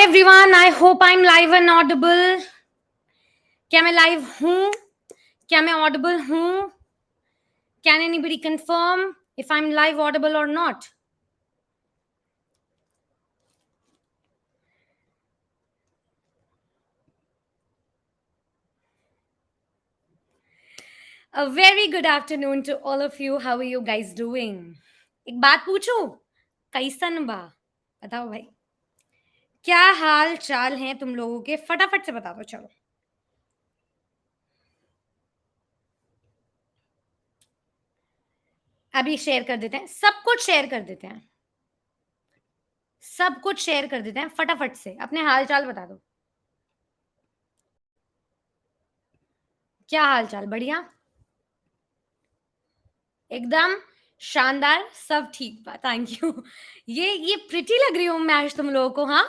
everyone, I hope I'm live and audible. क्या मैं live हूँ? क्या मैं audible हूँ? Can anybody confirm if I'm live, audible or not? A very good afternoon to all of you. How are you guys doing? एक बात पूछूं? कैसन बा? बताओ भाई. क्या हाल चाल हैं तुम लोगों के? फटाफट से बता दो चलो. अभी शेयर कर देते हैं. सब कुछ शेयर कर देते हैं. सब कुछ शेयर कर देते हैं फटाफट से. अपने हाल चाल बता दो. क्या हाल चाल? बढ़िया. एकदम शानदार. सब ठीक बा. Thank you. ये प्रिटी लग रही हूँ मैं आज तुम लोगों को. हाँ,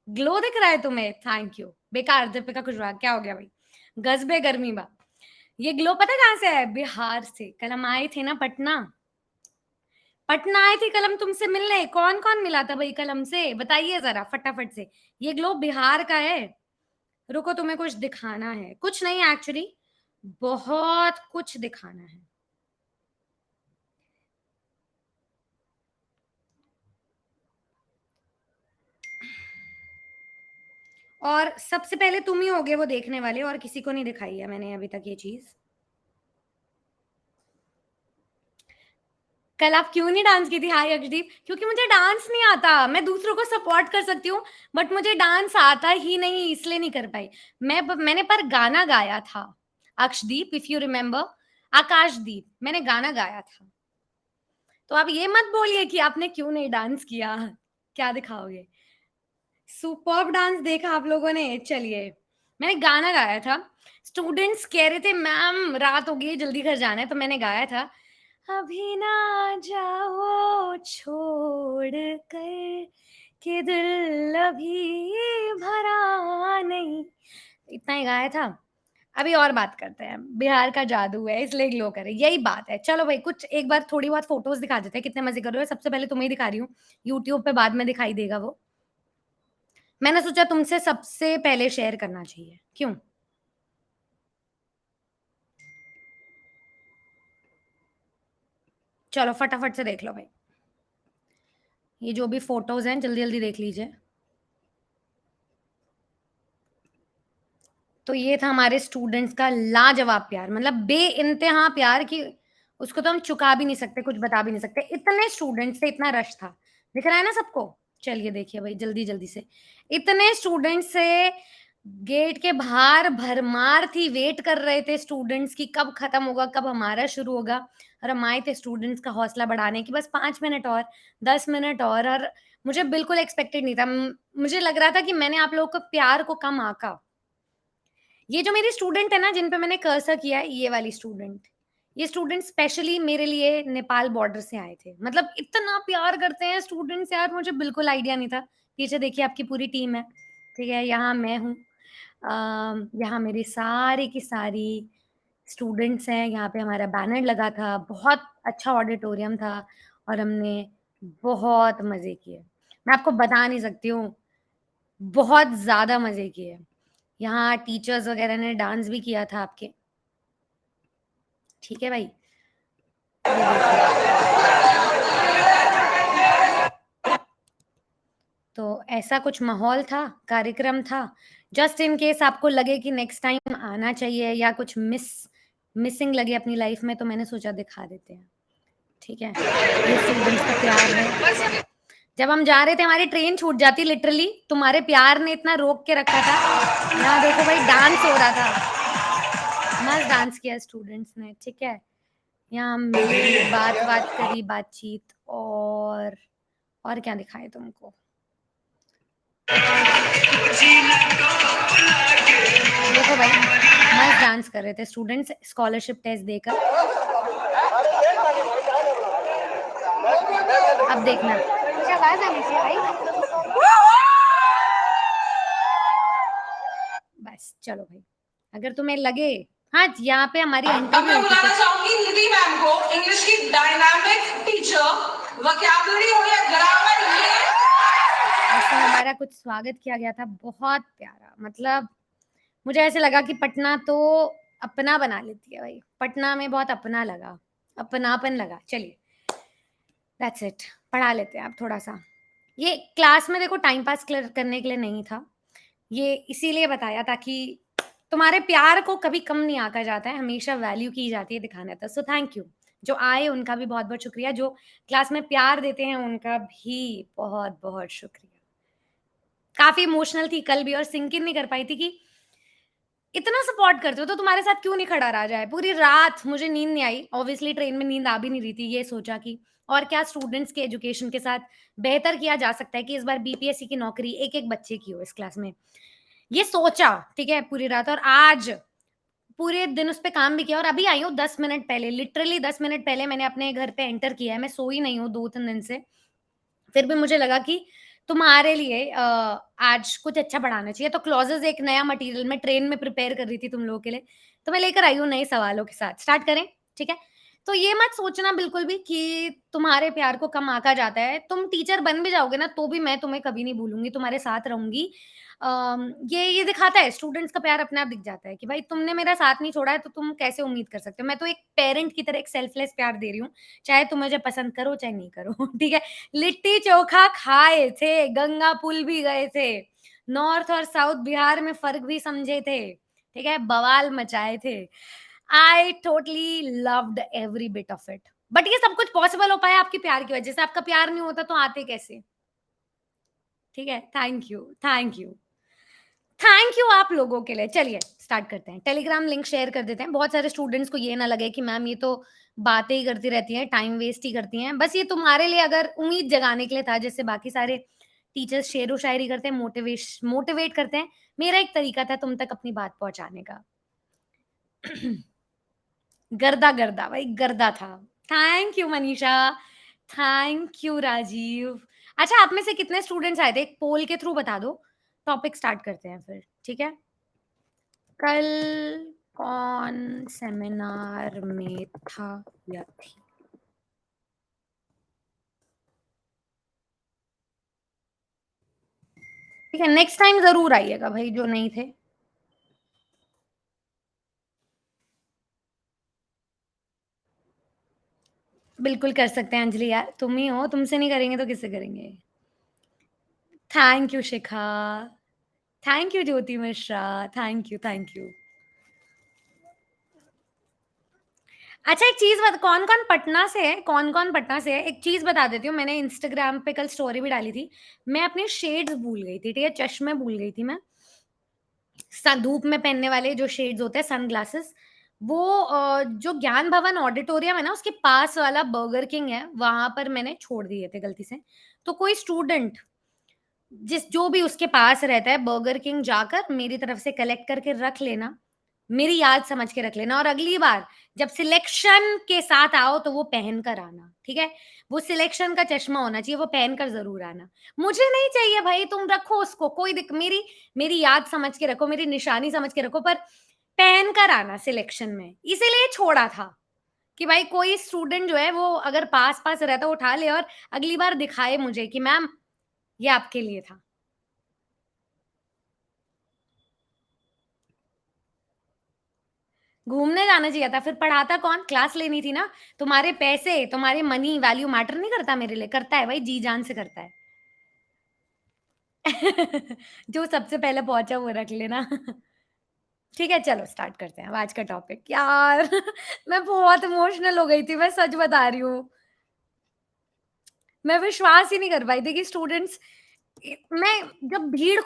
ग्लो दिख रहा है तुम्हें. Thank you. बेकार. दीपिका कुशवाहा क्या हो गया भाई? गजबे गर्मी बा. ये ग्लो पता कहाँ से है? बिहार से. कल हम आए थे ना पटना. पटना आए थे कल हम तुमसे मिलने. कौन कौन मिला था भाई कल हमसे? बताइए जरा फटाफट से. ये ग्लो बिहार का है. रुको, तुम्हें कुछ दिखाना है. कुछ नहीं एक्चुअली, बहुत कुछ दिखाना है. और सबसे पहले तुम ही होगे वो देखने वाले, और किसी को नहीं दिखाई है मैंने अभी तक ये चीज. कल आप क्यों नहीं डांस की थी? हाय अक्षदीप. क्योंकि मुझे डांस नहीं आता. मैं दूसरों को सपोर्ट कर सकती हूँ बट मुझे डांस आता ही नहीं, इसलिए नहीं कर पाई. मैंने पर गाना गाया था. Akshdeep, if you remember. Akashdeep, मैंने गाना गाया था. तो आप ये मत बोलिए कि आपने क्यों नहीं डांस किया. क्या दिखाओगे? सुपर्ब डांस देखा आप लोगों ने. चलिए, मैंने गाना गाया था. स्टूडेंट्स कह रहे थे मैम रात हो गई जल्दी घर जाना है, तो मैंने गाया था. अभी ना जाओ छोड़ कर कि दिल अभी भरा नहीं. इतना ही गाया था. अभी और बात करते हैं. बिहार का जादू है इसलिए ग्लो करे, यही बात है. चलो भाई, कुछ एक बार थोड़ी बहुत फोटोज दिखा देते हैं. कितने मजे कर रहे हो. सबसे पहले तुम्हें ही दिखा रही हूँ. यूट्यूब पे बाद में दिखाई देगा वो. मैंने सोचा तुमसे सबसे पहले शेयर करना चाहिए. क्यों? चलो फटाफट से देख लो भाई. ये जो भी फोटोज हैं जल्दी जल्दी देख लीजिए. तो ये था हमारे स्टूडेंट्स का लाजवाब प्यार. मतलब बे इंतहा प्यार की. उसको तो हम चुका भी नहीं सकते, कुछ बता भी नहीं सकते. इतने स्टूडेंट्स थे, इतना रश था. दिख रहा है ना सबको? चलिए देखिए भाई जल्दी जल्दी से. इतने स्टूडेंट्स से गेट के बाहर भरमार थी. वेट कर रहे थे स्टूडेंट्स की कब खत्म होगा, कब हमारा शुरू होगा. और हम आए थे स्टूडेंट्स का हौसला बढ़ाने की. बस 5 मिनट और, 10 मिनट और मुझे बिल्कुल एक्सपेक्टेड नहीं था. मुझे लग रहा था कि मैंने आप लोगों को प्यार को कम आका. ये जो मेरी स्टूडेंट है ना जिन पे मैंने कर्सर किया है, ये वाली स्टूडेंट. ये स्टूडेंट स्पेशली मेरे लिए नेपाल बॉर्डर से आए थे. मतलब इतना प्यार करते हैं स्टूडेंट्स यार, मुझे बिल्कुल आइडिया नहीं था. पीछे देखिए आपकी पूरी टीम है. ठीक है, यहाँ मैं हूँ. यहाँ मेरी सारी की सारी स्टूडेंट्स हैं. यहाँ पे हमारा बैनर लगा था. बहुत अच्छा ऑडिटोरियम था और हमने बहुत मजे किए. मैं आपको बता नहीं सकती हूँ. बहुत ज्यादा मजे किए. यहाँ टीचर्स वगैरह ने डांस भी किया था आपके. ठीक है भाई. ये देखिए. तो ऐसा कुछ माहौल था, कार्यक्रम था. जस्ट इन केस आपको लगे कि नेक्स्ट टाइम आना चाहिए या कुछ मिसिंग लगे अपनी लाइफ में, तो मैंने सोचा दिखा देते हैं. ठीक है, ये स्टूडेंट्स का प्यार है. जब हम जा रहे थे हमारी ट्रेन छूट जाती लिटरली. तुम्हारे प्यार ने इतना रोक के रखा था. यहाँ देखो भाई डांस हो रहा था. मस्त डांस किया स्टूडेंट्स ने. ठीक है, यहाँ मिले, बात करी, बातचीत. और क्या दिखाए तुमको? देखो भाई मस्त डांस कर रहे थे स्टूडेंट्स स्कॉलरशिप टेस्ट देकर. अब देखना. बस चलो भाई, अगर तुम्हें लगे. हाँ, यहाँ पे हमारी अब मैं बुलाना चाहूंगी निधि मैम को, इंग्लिश की डायनामिक टीचर. वोकैबुलरी हो या ग्रामर, ये से हमारा कुछ स्वागत किया गया था, बहुत प्यारा। मतलब मुझे ऐसे लगा कि पटना तो अपना बना लेती है भाई, पटना में बहुत अपना लगा, अपनापन लगा। चलिए, दैट्स इट, पढ़ा लेते हैं अब थोड़ा-सा। ये क्लास में देखो टाइम पास करने के लिए नहीं था, ये इसीलिए बताया ताकि तुम्हारे प्यार को कभी कम नहीं आंका जाता है, हमेशा वैल्यू की जाती है, दिखाना था। So thank you. जो आए उनका भी बहुत-बहुत शुक्रिया, जो क्लास में प्यार देते हैं उनका भी बहुत-बहुत शुक्रिया। काफ़ी इमोशनल थी कल भी और सिंक इन नहीं कर पाई थी कि इतना सपोर्ट करते हो तो तुम्हारे साथ क्यों नहीं खड़ा रहा जाए? पूरी रात मुझे नींद नहीं आई। ऑब्वियसली ट्रेन में नींद आ भी नहीं रही थी। ये सोचा कि और क्या स्टूडेंट्स के एजुकेशन के साथ बेहतर किया जा सकता है कि इस बार बीपीएससी की नौकरी एक-एक बच्चे की हो इस क्लास में। ये सोचा, ठीक है, पूरी रात और आज पूरे दिन उस पे काम भी किया और अभी आई हूँ 10 मिनट पहले, लिटरली 10 मिनट पहले मैंने अपने घर पे एंटर किया है। मैं सोई नहीं हूँ 2-3 दिन से। फिर भी मुझे लगा कि तुम्हारे लिए आज कुछ अच्छा पढ़ाना चाहिए, तो क्लॉज़ेज़ एक नया मटीरियल मैं ट्रेन में प्रिपेयर कर रही थी तुम लोगों के लिए, तो मैं लेकर आई हूँ नए सवालों के साथ। स्टार्ट करें? ठीक है? तो ये मत सोचना बिल्कुल भी कि तुम्हारे प्यार को कम आँका जाता है। तुम टीचर बन भी जाओगे ना, तो भी मैं तुम्हें कभी नहीं भूलूँगी, तुम्हारे साथ रहूँगी। ये दिखाता है, स्टूडेंट्स का प्यार अपने आप दिख जाता है कि भाई तुमने मेरा साथ नहीं छोड़ा है, तो तुम कैसे उम्मीद कर सकते हो? मैं तो एक पेरेंट की तरह एक सेल्फलेस प्यार दे रही हूँ, चाहे तुम मुझे पसंद करो, चाहे नहीं करो, ठीक है? लिट्टी चोखा खाए थे, गंगा पुल भी गए थे, नॉर्थ और साउथ बिहार में फ़र्क भी समझे थे, ठीक है? बवाल मचाए थे। I totally loved every bit of it. But ये सब कुछ पॉसिबल हो पाया आपके प्यार की वजह से, आपका प्यार नहीं होता तो आते कैसे? ठीक है? Thank you, thank you. Thank you आप लोगों के लिए। चलिए स्टार्ट करते हैं। टेलीग्राम लिंक शेयर कर देते हैं। बहुत सारे स्टूडेंट्स को ये ना लगे कि मैम ये तो बातें ही करती रहती हैं, टाइम वेस्ट ही करती हैं। बस ये तुम्हारे लिए अगर उम्मीद जगाने के लिए था, जैसे बाकी सारे टीचर्स शेरो-शायरी करते हैं, मोटिवेट करते हैं। मेरा एक तरीका था तुम तक अपनी बात पहुँचाने का। गर्दा-गर्दा भाई गर्दा था। Thank you Manisha, thank you Rajiv. अच्छा, आप में से कितने स्टूडेंट्स आए थे? एक पोल के थ्रू बता दो। टॉपिक स्टार्ट करते हैं फिर, ठीक है? कल कौन सेमिनार में था या थी? ठीक है, नेक्स्ट टाइम ज़रूर आइएगा भाई जो नहीं थे। बिल्कुल कर सकते हैं अंजलि यार, तुम ही हो, तुमसे नहीं करेंगे तो किससे करेंगे? Thank you Shikha, thank you Jyoti Mishra, thank you. अच्छा एक चीज़ बत कौन-कौन पटना से है? कौन-कौन पटना से है? एक चीज़ बता देती हूँ, मैंने इंस्टाग्राम पे कल स्टोरी भी डाली थी। मैं अपने शेड्स भूल गई थी, ठीक है? चश्मे भूल गई थी मैं। धूप में पहनने वाले जो शेड्स होते हैं सनग्लासेस, वो जो ज्ञान भवन ऑडिटोरियम है ना उसके पास वाला बर्गर किंग है, वहां पर मैंने छोड़ दिए थे गलती से। तो कोई स्टूडेंट जो भी उसके पास रहता है बर्गर किंग जाकर मेरी तरफ से कलेक्ट करके रख लेना, मेरी याद समझ के रख लेना और अगली बार जब सिलेक्शन के साथ आओ तो वो पहन कर आना, ठीक है? वो सिलेक्शन का चश्मा होना चाहिए, वो पहन कर ज़रूर आना। मुझे नहीं चाहिए भाई, तुम रखो उसको, कोई मेरी मेरी याद समझ के रखो, मेरी निशानी समझ के रखो, पर पहन कर आना सिलेक्शन में। इसीलिए छोड़ा था कि भाई कोई स्टूडेंट जो है वो अगर पास-पास रहता है उठा ले और अगली बार दिखाए मुझे कि मैम ये आपके लिए था। घूमने जाना चाहिए था, फिर पढ़ाता कौन? क्लास लेनी थी ना। तुम्हारे पैसे, तुम्हारी मनी वैल्यू मैटर नहीं करता मेरे लिए, करता है भाई, जी-जान से करता है। जो सबसे पहले पहुँचा वो रख लेना। ठीक है, चलो स्टार्ट करते हैं अब आज का टॉपिक। यार मैं बहुत इमोशनल हो गई थी, मैं सच बता रही हूँ। मैं विश्वास ही नहीं कर पाई थी कि स्टूडेंट्स मैं जब गेट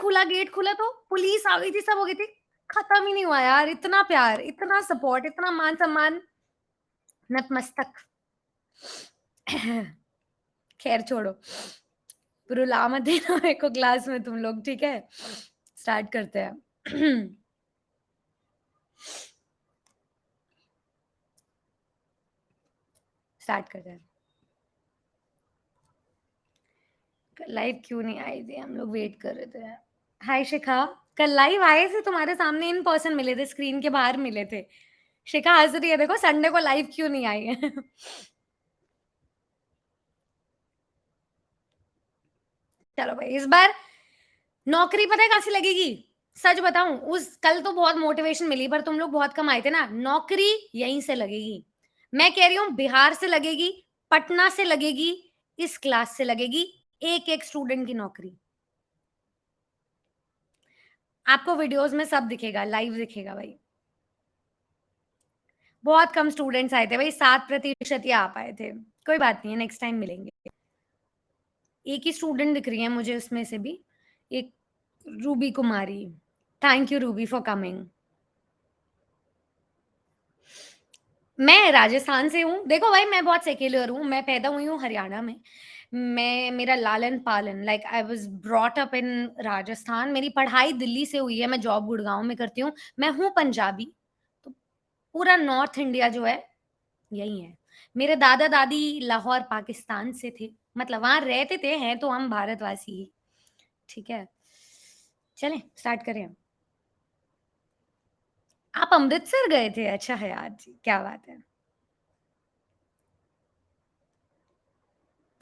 खुला तो पुलिस आ गई थी, सब हो गई थी। खत्म ही नहीं हुआ यार, इतना प्यार, इतना सपोर्ट, इतना मान-सम्मान, नतमस्तक। खैर छोड़ो, रुला मत देना मेरे को क्लास में तुम लोग, ठीक है? स्टार्ट करते हैं। स्टार्ट करते हैं। कल लाइव क्यों नहीं आई थी? हम लोग वेट कर रहे थे। हाय शिखा, कल लाइव आए थे तुम्हारे सामने, इन पर्सन मिले थे, स्क्रीन के बाहर मिले थे। शिखा हँस रही है, देखो संडे को लाइव क्यों नहीं आई है? चलो भाई, इस बार नौकरी पता है कहाँ से लगेगी? सच बताऊँ, उस कल तो बहुत मोटिवेशन मिली पर तुम लोग बहुत कम आए थे ना, नौकरी यहीं से लगेगी। मैं कह रही हूँ बिहार से लगेगी, पटना से लगेगी, इस क्लास से लगेगी, एक-एक स्टूडेंट की नौकरी। आपको वीडियोज़ में सब दिखेगा, लाइव दिखेगा भाई। बहुत कम स्टूडेंट्स आए थे भाई, 7% ही आ पाए थे। कोई बात नहीं है, नेक्स्ट टाइम मिलेंगे। एक ही स्टूडेंट दिख रही है मुझे उसमें से भी, एक Ruby Kumari. Thank you Ruby for coming. मैं राजस्थान से हूँ। देखो भाई मैं बहुत सेक्युलर हूँ, मैं पैदा हुई हूँ हरियाणा में। मैं मेरा लालन-पालन like I was brought up in Rajasthan. मेरी पढ़ाई दिल्ली से हुई है, मैं जॉब गुड़गाँव में करती हूँ। मैं हूँ पंजाबी, तो पूरा नॉर्थ इंडिया जो है यही है। मेरे दादा-दादी लाहौर पाकिस्तान से थे, मतलब वहाँ रहते थे, हैं तो हम भारतवासी ही, ठीक है? चलें स्टार्ट करें? आप अमृतसर गए थे? अच्छा हयात जी, क्या बात है।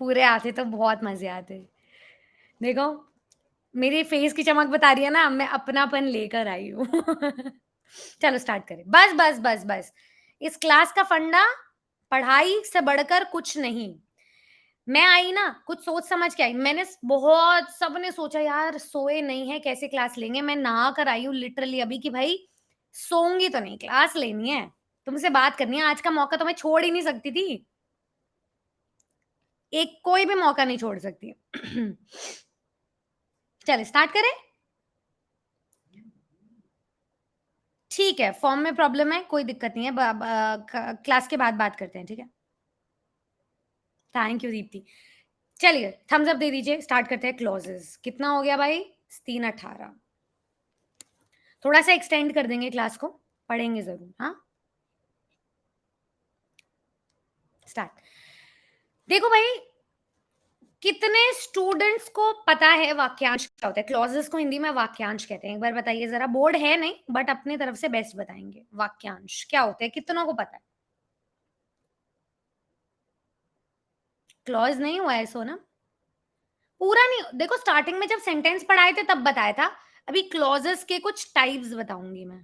पूरे आते तो बहुत मज़े आते। देखो, मेरी फेस की चमक बता रही है ना, मैं अपनापन लेकर आई हूँ। चलो स्टार्ट करें। बस, बस, बस, बस। इस क्लास का फंडा पढ़ाई से बढ़कर कुछ नहीं। मैं आई ना, कुछ सोच समझ के आई। मैंने स बहुत सबने सोचा यार सोए नहीं हैं, कैसे क्लास लेंगे? मैं नहा कर आई हूँ लिटरली अभी कि भाई सोऊँगी तो नहीं, क्लास लेनी है। तुमसे बात करनी है, आज का मौका तो मैं छोड़ ही नहीं सकती थी। एक कोई भी मौका नहीं छोड़ सकती। चलें स्टार्ट करें? ठीक है, फॉर्म में प्रॉब्लम है, कोई दिक्कत नहीं है। ब ब क क्लास के बाद बात करते हैं, ठीक है? Thank you Deepti. चलिए थम्स अप दे दीजिए, स्टार्ट करते हैं क्लॉज़ेज़। कितना हो गया भाई? 3:18। थोड़ा-सा एक्सटेंड कर देंगे क्लास को, पढ़ेंगे ज़रूर, हाँ? स्टार्ट। देखो भाई, कितने स्टूडेंट्स को पता है वाक्यांश क्या होता है? क्लॉज़ेज़ को हिंदी में वाक्यांश कहते हैं। एक बार बताइए ज़रा, बोर्ड है नहीं, बट अपनी तरफ से बेस्ट बताएँगे। वाक्यांश क्या होते हैं? कितनों को पता है? क्लॉज़ नहीं हुआ है सो ना? पूरा नहीं देखो स्टार्टिंग में जब सेंटेंस पढ़ाए थे तब बताया था। अभी क्लॉज़ेज़ के कुछ टाइप्स बताऊँगी मैं।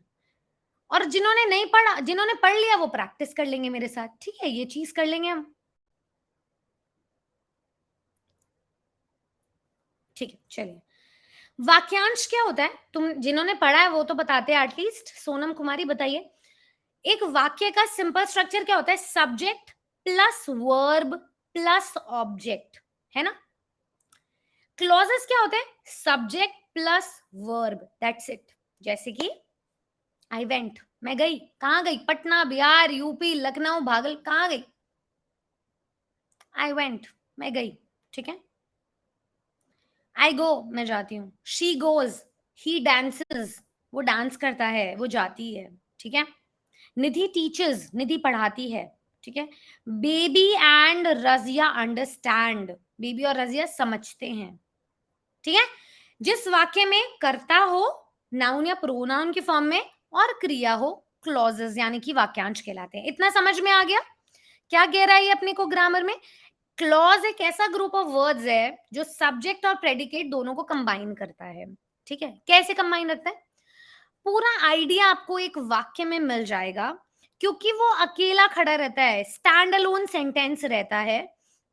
और जिन्होंने पढ़ लिया वो प्रैक्टिस कर लेंगे मेरे साथ, ठीक है? ये चीज़ कर लेंगे हम। ठीक है, चलिए। वाक्यांश क्या होता है? तुम जिन्होंने पढ़ा है वो तो बताते हैं एटलीस्ट। सोनम कुमारी बताइए। एक वाक्य का सिंपल स्ट्रक्चर क्या होता है? Subject plus verb plus object, है ना? क्लॉजेस क्या होते हैं? Subject plus verb, that's it. जैसे कि आई वेंट, मैं गई। कहाँ गई? पटना, बिहार, यूपी, लखनऊ, भागल, कहाँ गई? आई वेंट, मैं गई, ठीक है? आई गो, मैं जाती हूँ। शी गोज, ही डांसेस, वो डांस करता है, वो जाती है, ठीक है? निधि टीचर्स, निधि पढ़ाती है, ठीक है? Baby and Razia understand, baby और रजिया समझते हैं, ठीक है? जिस वाक्य में कर्ता हो नाउन या प्रोनाउन की फॉर्म में और क्रिया हो क्लॉजेस यानी कि वाक्यांश कहलाते हैं। इतना समझ में आ गया? क्या कह रहा है ये अपने को ग्रामर में? क्लॉज एक ऐसा ग्रुप ऑफ वर्ड्स है जो सब्जेक्ट और प्रेडिकेट दोनों को कंबाइन करता है, ठीक है? कैसे कंबाइन करता है? पूरा आइडिया आपको एक वाक्य में मिल जाएगा क्योंकि वो अकेला खड़ा रहता है, स्टैंड अलोन सेंटेंस रहता है,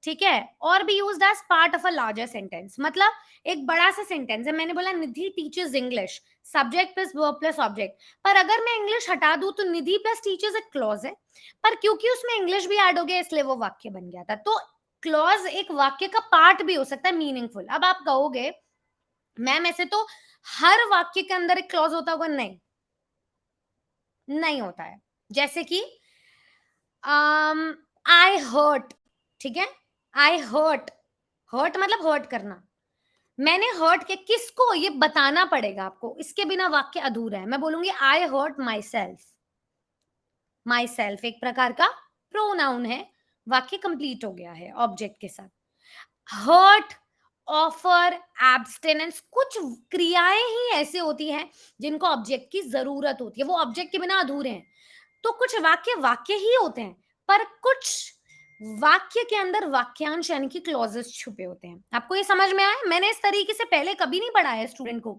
ठीक है? और भी used as part of a larger sentence, मतलब एक बड़ा सा सेंटेंस है। मैंने बोला Nidhi teachers English, subject plus verb plus object. पर अगर मैं इंग्लिश हटा दूं तो निधि प्लस टीचर्स एक क्लॉज है, पर क्योंकि उसमें इंग्लिश भी ऐड हो गया इसलिए वो वाक्य बन गया था। तो क्लॉज एक वाक्य का पार्ट भी हो सकता है, मीनिंगफुल। अब आप कहोगे मैम ऐसे तो हर वाक्य के अंदर एक क्लॉज होता होगा, नहीं, नहीं होता है। जैसे कि आई हर्ट, ठीक है? आई हर्ट, हर्ट मतलब हर्ट करना। मैंने हर्ट के किसको ये बताना पड़ेगा आपको, इसके बिना वाक्य अधूरा है। मैं बोलूंगी I hurt myself. Myself एक प्रकार का प्रोनाउन है, वाक्य कंप्लीट हो गया है ऑब्जेक्ट के साथ। हर्ट, ऑफर, एब्स्टिनेंस, कुछ क्रियाएं ही ऐसे होती हैं जिनको ऑब्जेक्ट की जरूरत होती है, वो ऑब्जेक्ट के बिना अधूरे हैं। तो कुछ वाक्य वाक्य ही होते हैं, पर कुछ वाक्य के अंदर वाक्यांश यानी कि क्लॉजेस छुपे होते हैं। आपको ये समझ में आया? मैंने इस तरीके से पहले कभी नहीं पढ़ाया है स्टूडेंट को,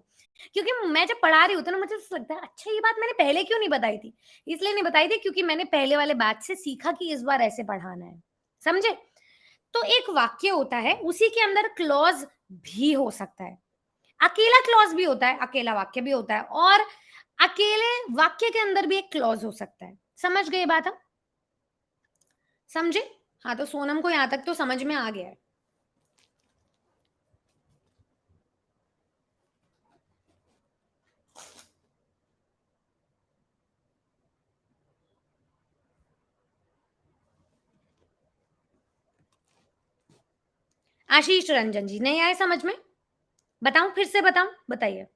क्योंकि मैं जब पढ़ा रही होती हूँ ना, मुझे लगता है अच्छा ये बात मैंने पहले क्यों नहीं बताई थी? इसलिए नहीं बताई थी क्योंकि मैंने पहले वाले बैच से सीखा कि इस बार ऐसे पढ़ाना है। समझे? तो एक वाक्य होता है, उसी के अंदर क्लॉज भी हो सकता है। अकेला क्लॉज भी होता है, अकेला वाक्य भी होता है, और अकेले वाक्य के अंदर भी एक क्लॉज हो सकता है। समझ गए बात आप? समझे? हाँ, तो सोनम को यहां तक तो समझ में आ गया है। आशीष रंजन जी, नहीं आए समझ में? बताऊं, फिर से बताऊं? बताइए।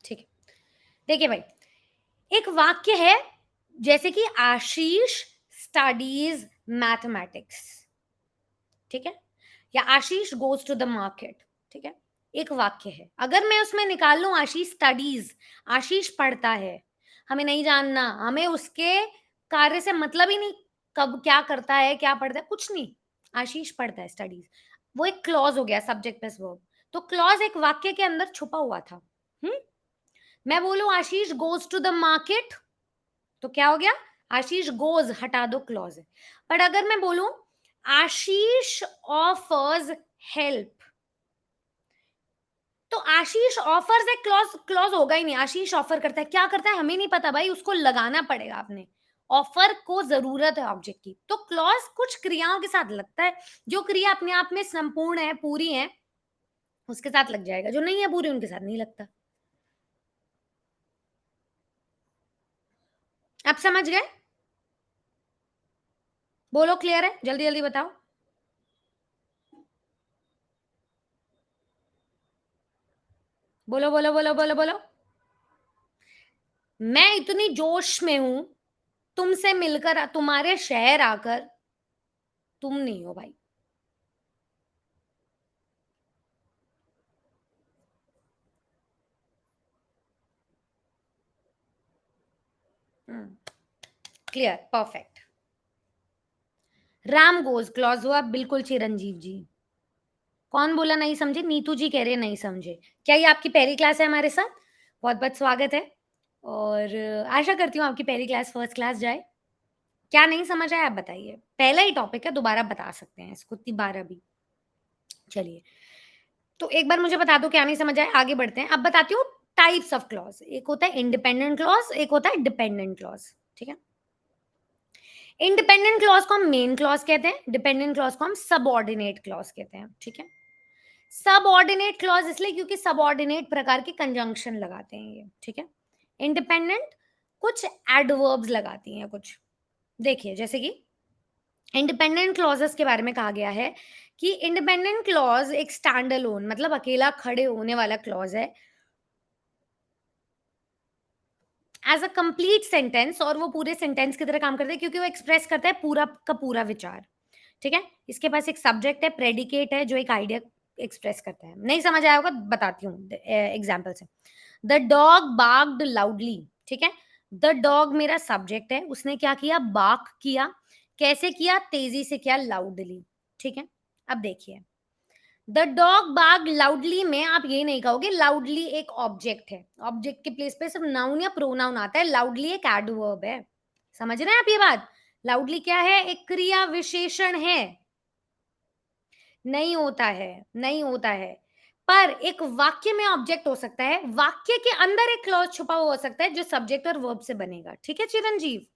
ठीक है, देखिए भाई, एक वाक्य है जैसे कि आशीष स्टडीज मैथमेटिक्स, ठीक है, या आशीष गोज टू द मार्केट, ठीक है, एक वाक्य है। अगर मैं उसमें निकाल लूं आशीष स्टडीज, आशीष पढ़ता है, हमें नहीं जानना, हमें उसके कार्य से मतलब ही नहीं, कब क्या करता है, क्या पढ़ता है, कुछ नहीं, आशीष पढ़ता है, स्टडीज, वो एक क्लॉज हो गया, सब्जेक्ट प्लस वर्ब। तो क्लॉज एक वाक्य के अंदर छुपा हुआ था। मैं बोलूं आशीष गोज टू द मार्केट, तो क्या हो गया? आशीष गोज, हटा दो, क्लॉज है। पर अगर मैं बोलूं आशीष ऑफर्स हेल्प, तो आशीष ऑफर्स एक क्लॉज, क्लॉज होगा ही नहीं। आशीष ऑफर करता है, क्या करता है हमें नहीं पता भाई, उसको लगाना पड़ेगा आपने, ऑफर को जरूरत है ऑब्जेक्ट की, तो क्लॉज कुछ क्रियाओं के साथ लगता है। जो क्रिया अपने आप में संपूर्ण है, पूरी है, उसके साथ लग जाएगा, जो नहीं है पूरी उनके साथ नहीं लगता। आप समझ गए? बोलो, क्लियर है? जल्दी जल्दी बताओ। बोलो बोलो बोलो बोलो बोलो। मैं इतनी जोश में हूं, तुमसे मिलकर, तुम्हारे शहर आकर, तुम नहीं हो भाई। Clear, perfect. Ram goes, clause हुआ बिल्कुल चिरंजीव जी। कौन बोला नहीं समझे? नीतू जी कह रहे नहीं समझे। क्या ये आपकी पहली क्लास है हमारे साथ? बहुत बहुत स्वागत है, और आशा करती हूँ आपकी पहली क्लास फर्स्ट क्लास जाए। क्या नहीं समझ आया आप बताइए, पहला ही टॉपिक है, दोबारा बता सकते हैं इसको, दोबारा भी। चलिए, तो एक बार मुझे बता दो क्या नहीं समझ आया, आगे बढ़ते हैं। अब बताती हूँ टाइप्स ऑफ क्लॉज। एक होता है इंडिपेंडेंट क्लॉज, एक होता है डिपेंडेंट क्लॉज, ठीक है। इंडिपेंडेंट क्लॉज को हम मेन क्लॉज कहते हैं, डिपेंडेंट क्लॉज को हम सबऑर्डिनेट क्लॉज कहते हैं, ठीक है। सबऑर्डिनेट क्लॉज इसलिए क्योंकि सबऑर्डिनेट प्रकार के कंजंक्शन लगाते हैं ये, ठीक है। इंडिपेंडेंट कुछ एडवर्ब्स लगाती हैं कुछ। देखिए, जैसे कि इंडिपेंडेंट क्लॉजेस के बारे में कहा गया है कि इंडिपेंडेंट क्लॉज एक स्टैंड अलोन, मतलब अकेला खड़े होने वाला क्लॉज है, एज अ कंप्लीट सेंटेंस, और वो पूरे सेंटेंस की तरह काम करता है क्योंकि वो एक्सप्रेस करता है पूरा का पूरा विचार, ठीक है। इसके पास एक सब्जेक्ट है, प्रेडिकेट है, जो एक आइडिया एक्सप्रेस करता है। नहीं समझ आया होगा, बताती हूँ एग्जाम्पल से। द डॉग बार्क्ड लाउडली, ठीक है। द डॉग मेरा सब्जेक्ट है, उसने क्या किया? बार्क किया। कैसे किया? तेजी से किया, लाउडली, ठीक है। अब देखिए, द डॉग बार्क्ड लाउडली में आप ये नहीं कहोगे लाउडली एक ऑब्जेक्ट है, ऑब्जेक्ट के प्लेस पे सिर्फ नाउन या प्रोनाउन आता है, लाउडली एक एडवर्ब है। समझ रहे हैं आप ये बात? लाउडली क्या है? एक क्रिया विशेषण है। नहीं होता है, नहीं होता है, पर एक वाक्य में ऑब्जेक्ट हो सकता है, वाक्य के अंदर एक क्लॉज छुपा हुआ हो सकता है जो सब्जेक्ट और वर्ब से बनेगा, ठीक है चिरंजीव?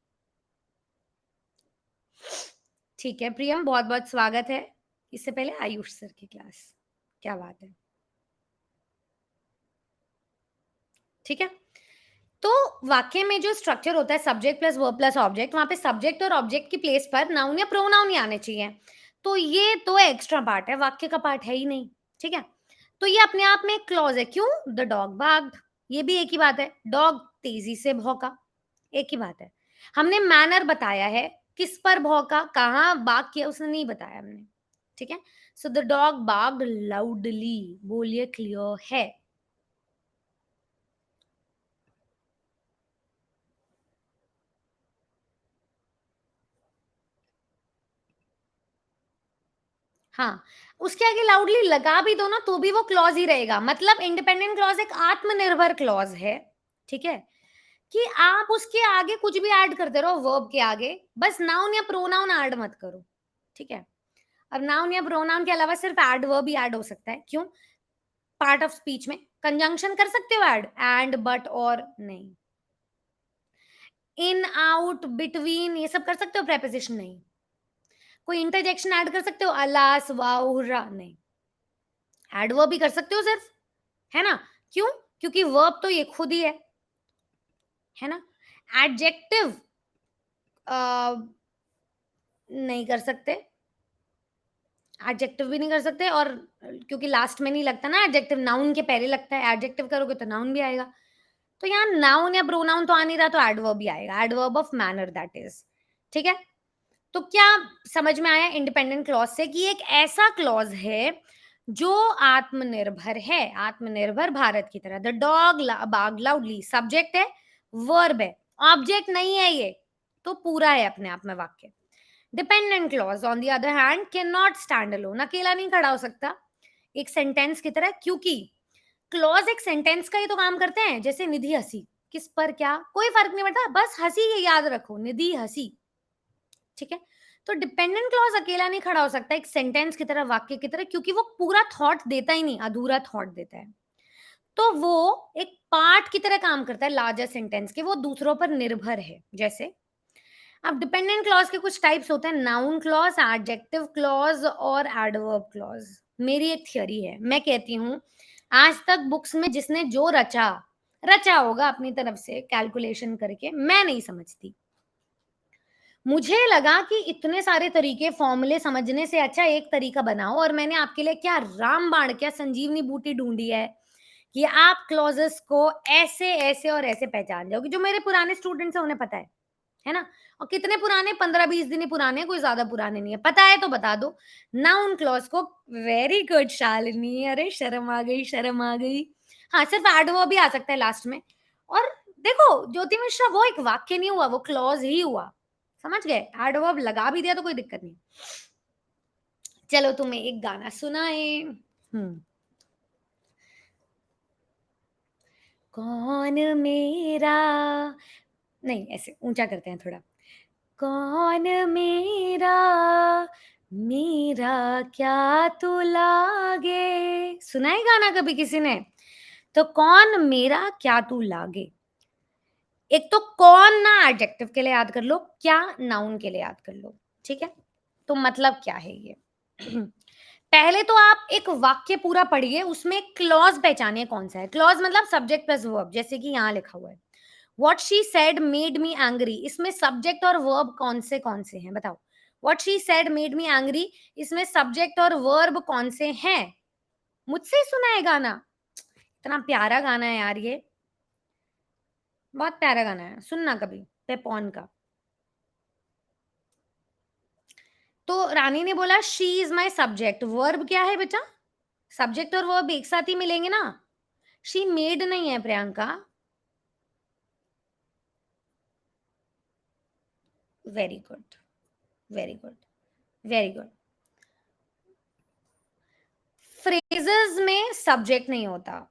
ठीक है प्रियम, बहुत बहुत स्वागत है। इससे पहले आयुष सर की क्लास, क्या बात है, ठीक है। तो वाक्य में जो स्ट्रक्चर होता है subject plus verb plus object, वहां पे सब्जेक्ट और ऑब्जेक्ट की प्लेस पर नाउन या प्रोनाउन ही आने चाहिए। तो ये तो एक्स्ट्रा पार्ट है, वाक्य का पार्ट है ही नहीं, ठीक है। तो ये अपने आप में एक क्लॉज है। क्यों? द डॉग बार्क्ड, ये भी एक ही बात है, डॉग तेजी से भौंका, एक ही बात है। हमने मैनर बताया है, किस पर भौंका, कहाँ बार्क किया, उसने नहीं बताया हमने। ठीक है। सो द डॉग बार्क्ड लाउडली, बोलिए क्लियर है। हाँ, उसके आगे लाउडली लगा भी दो ना तो भी वो क्लॉज ही रहेगा। मतलब इंडिपेंडेंट क्लॉज एक आत्मनिर्भर क्लॉज है, ठीक है, कि आप उसके आगे कुछ भी ऐड करते रहो वर्ब के आगे, बस नाउन या प्रोनाउन ऐड मत करो, ठीक है। अब नाउन या प्रोनाउन के अलावा सिर्फ एडवर्ब ही ऐड हो सकता है। क्यों? पार्ट ऑफ स्पीच में कंजंक्शन कर सकते हो ऐड, एंड, बट, और नहीं। इन, आउट, बिटवीन ये सब कर सकते हो प्रेपोजिशन, नहीं। कोई इंटरजेक्शन ऐड कर सकते हो, अलास, वाओ, हुर्रा, नहीं। एडवर्ब भी कर सकते हो सिर्फ, है ना। क्यों? क्योंकि वर्ब तो ये खुद ही है ना। एडजेक्टिव नहीं कर सकते, एडजेक्टिव भी नहीं कर सकते, और क्योंकि लास्ट में नहीं लगता ना एडजेक्टिव, नाउन के पहले लगता है। एडजेक्टिव करोगे तो नाउन भी आएगा, तो यहाँ नाउन या प्रोनाउन तो आ नहीं रहा, तो एडवर्ब भी आएगा, adverb of manner that is, ठीक है। तो क्या समझ में आया इंडिपेंडेंट क्लॉज से, कि एक ऐसा क्लॉज है जो आत्मनिर्भर है, आत्मनिर्भर भारत की तरह। द डॉग बार्क्ड लाउडली, सब्जेक्ट है, वर्ब है, ऑब्जेक्ट नहीं है ये, तो पूरा है अपने आप में वाक्य। Dependent clause on the other hand can not stand alone, अकेला नहीं खड़ा हो सकता एक सेंटेंस की तरह, क्योंकि क्लॉज एक सेंटेंस का ही तो काम करते हैं। जैसे निधि हंसी, किस पर क्या, कोई फर्क नहीं पड़ता, बस हंसी ये याद रखो, निधि हंसी, ठीक है। तो डिपेंडेंट क्लॉज अकेला नहीं खड़ा हो सकता एक सेंटेंस की तरह, वाक्य की तरह, क्योंकि वो पूरा थॉट देता ही नहीं, अधूरा थॉट देता है। तो वो एक पार्ट की तरह काम करता है लार्जर सेंटेंस के, वो दूसरों पर निर्भर है। जैसे अब डिपेंडेंट क्लॉज के कुछ टाइप्स होते हैं, नाउन क्लॉज, एडजेक्टिव क्लॉज और एडवर्ब क्लॉज। मेरी एक थियरी है, मैं कहती हूँ आज तक बुक्स में जिसने जो रचा रचा होगा अपनी तरफ से कैलकुलेशन करके, मैं नहीं समझती। मुझे लगा कि इतने सारे तरीके फॉर्मूले समझने से अच्छा एक तरीका बनाओ, और मैंने आपके लिए क्या रामबाण, क्या संजीवनी बूटी ढूंढी है कि आप क्लॉजेस को ऐसे ऐसे और ऐसे पहचान जाओगे। जो मेरे पुराने स्टूडेंट्स हैं उन्हें पता है ना। और कितने पुराने, 15-20 दिन ही पुराने हैं, कोई ज्यादा पुराने नहीं है। पता है तो बता दो। नाउन क्लॉज को, वेरी गुड शालिनी, अरे शर्म आ गई, शर्म आ गई। हाँ, सिर्फ एडवर्ब भी आ सकता है लास्ट में। और देखो ज्योति मिश्रा, वो एक वाक्य नहीं हुआ, वो क्लॉज ही हुआ, समझ गए। एडवर्ब लगा भी दिया तो कोई दिक्कत नहीं। चलो तुम्हें एक गाना सुनाए। कौन मेरा, नहीं ऐसे ऊंचा करते हैं थोड़ा। कौन मेरा, मेरा क्या तू लागे, सुना है गाना कभी किसी ने? तो कौन मेरा क्या तू लागे। एक तो कौन ना एडजेक्टिव के लिए याद कर लो, क्या नाउन के लिए याद कर लो, ठीक है। तो मतलब क्या है ये? पहले तो आप एक वाक्य पूरा पढ़िए, उसमें क्लॉज पहचानिए कौन सा है। क्लॉज मतलब सब्जेक्ट प्लस वर्ब, जैसे कि यहाँ लिखा हुआ है what she said made me angry, इसमें सब्जेक्ट और वर्ब कौन से हैं बताओ। What she said made me angry, इसमें सब्जेक्ट और वर्ब कौन से हैं? मुझसे ही सुना है गाना, इतना प्यारा गाना है यार ये, बहुत प्यारा गाना है, सुनना कभी, पेपॉन का। तो रानी ने बोला she is my subject, verb क्या है बेटा? सब्जेक्ट और वर्ब एक साथ ही मिलेंगे ना। शी मेड नहीं है Priyanka. Very good, very good, very good. Phrases में सब्जेक्ट नहीं होता,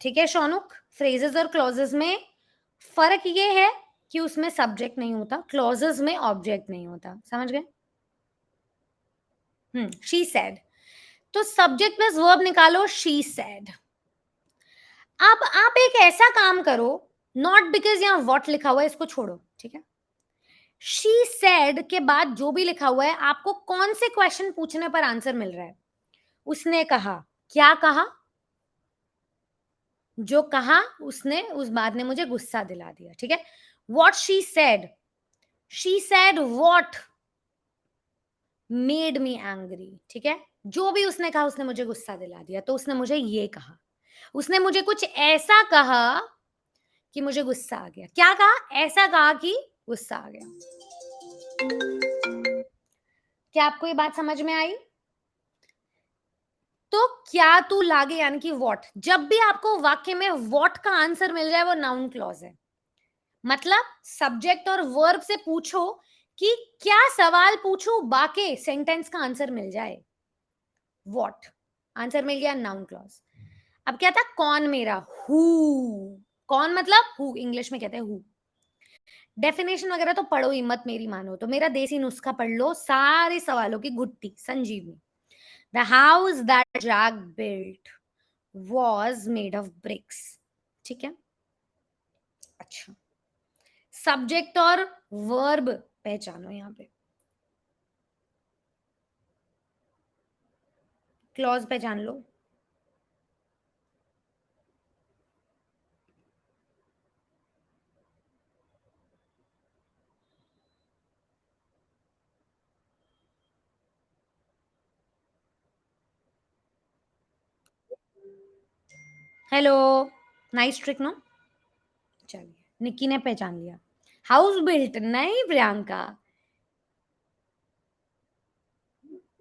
ठीक है शौनुक। फ्रेजेस और क्लॉजेस में फर्क ये है कि उसमें सब्जेक्ट नहीं होता, क्लॉजेस में ऑब्जेक्ट नहीं होता, समझ गए। शी सेड, तो सब्जेक्ट प्लस वर्ब निकालो, शी सेड। अब आप एक ऐसा काम करो, नॉट बिकॉज यहाँ व्हाट लिखा हुआ है इसको छोड़ो, ठीक है। शी सेड के बाद जो भी लिखा हुआ है, आपको कौन से क्वेश्चन पूछने पर आंसर मिल रहा है? उसने कहा, क्या कहा? जो कहा उसने, उस बात ने मुझे गुस्सा दिला दिया, ठीक है। What she said what made me angry, ठीक है। जो भी उसने कहा उसने मुझे गुस्सा दिला दिया, तो उसने मुझे ये कहा, उसने मुझे कुछ ऐसा कहा कि मुझे गुस्सा आ गया। क्या कहा? ऐसा कहा कि गुस्सा आ गया, क्या आपको ये बात समझ में आई? तो क्या तू लागे यानी कि व्हाट, जब भी आपको वाक्य में व्हाट का आंसर मिल जाए वो नाउन क्लॉज है। मतलब सब्जेक्ट और वर्ब से पूछो कि क्या सवाल पूछूं, बाकी सेंटेंस का आंसर मिल जाए व्हाट, आंसर मिल गया नाउन क्लॉज। अब क्या था, कौन मेरा, हु, कौन मतलब हु, इंग्लिश में कहते हैं हु। डेफिनेशन वगैरह तो पढ़ो ही मत, मेरी मानो तो मेरा देसी नुस्खा पढ़ लो, सारे सवालों की गुत्थी संजीवनी। The house that Jack built was made of bricks। ठीक है, अच्छा, सब्जेक्ट और वर्ब पहचानो, यहाँ पे क्लॉज पहचान लो। Hello, nice trick no. चलिए, निक्की ने पहचान लिया, हाउस बिल्ट नहीं प्रियंका,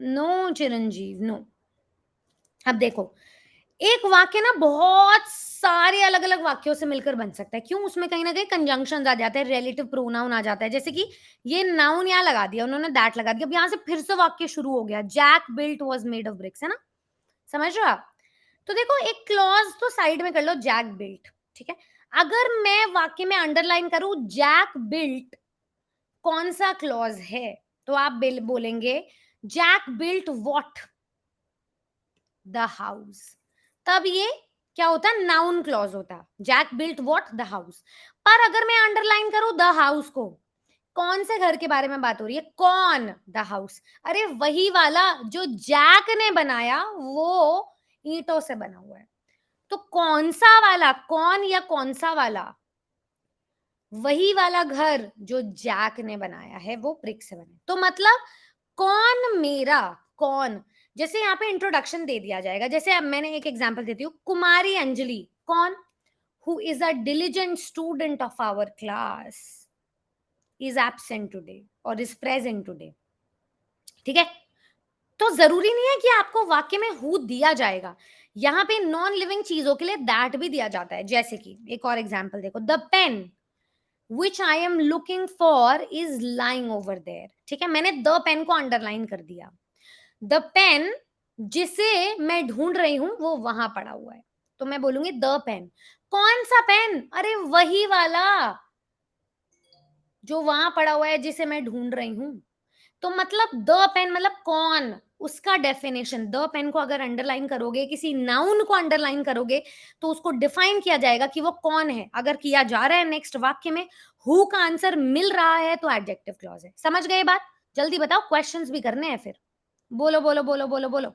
नो चिरंजीव नो। अब देखो, एक वाक्य ना बहुत सारे अलग अलग वाक्यों से मिलकर बन सकता है, क्यों, उसमें कहीं ना कहीं कंजंक्शन आ जाते हैं, रिलेटिव प्रोनाउन आ जाता है, जैसे कि ये नाउन यहाँ लगा दिया उन्होंने, दैट लगा दिया, अब यहाँ से फिर से वाक्य शुरू हो गया, Jack built was made of bricks, है ना, समझ रहे हो आप? तो देखो, एक क्लॉज तो साइड में कर लो, जैक बिल्ट, ठीक है। अगर मैं वाक्य में अंडरलाइन करूं जैक बिल्ट, कौन सा क्लॉज है, तो आप बोलेंगे Jack built what, the house. तब ये क्या होता, नाउन क्लॉज होता, Jack built what the house. पर अगर मैं अंडरलाइन करूं द हाउस को, कौन से घर के बारे में बात हो रही है, कौन, द हाउस, अरे वही वाला जो जैक ने बनाया, वो ईंटों से बना हुआ है। तो कौन सा वाला, कौन या कौन सा वाला, वही वाला घर जो जैक ने बनाया है, वो ब्रिक से बने। तो मतलब कौन मेरा, कौन, जैसे यहाँ पे इंट्रोडक्शन दे दिया जाएगा, जैसे अब मैंने एक एग्जांपल देती हूँ, कुमारी अंजलि कौन, who is a diligent student of our class, is absent today और इज प्रेजेंट टुडे, ठीक है। तो जरूरी नहीं है कि आपको वाक्य में हु दिया जाएगा, यहाँ पे नॉन लिविंग चीजों के लिए दैट भी दिया जाता है, जैसे कि एक और एग्जांपल देखो, the pen which I am looking for is lying over there, ठीक है, मैंने द पेन को अंडरलाइन कर दिया, द पेन जिसे मैं ढूंढ रही हूं वो वहां पड़ा हुआ है, तो मैं बोलूंगी द पेन, कौन सा पेन, अरे वही वाला जो वहां पड़ा हुआ है जिसे मैं ढूंढ रही हूं। तो मतलब द पेन मतलब कौन, उसका डेफिनेशन, द पेन को अगर अंडरलाइन करोगे, किसी नाउन को अंडरलाइन करोगे, तो उसको डिफाइन किया जाएगा कि वो कौन है, अगर किया जा रहा है नेक्स्ट वाक्य में, हु का आंसर मिल रहा है तो एडजेक्टिव क्लॉज है। समझ गए बात? जल्दी बताओ, क्वेश्चंस भी करने हैं फिर, बोलो बोलो बोलो बोलो बोलो।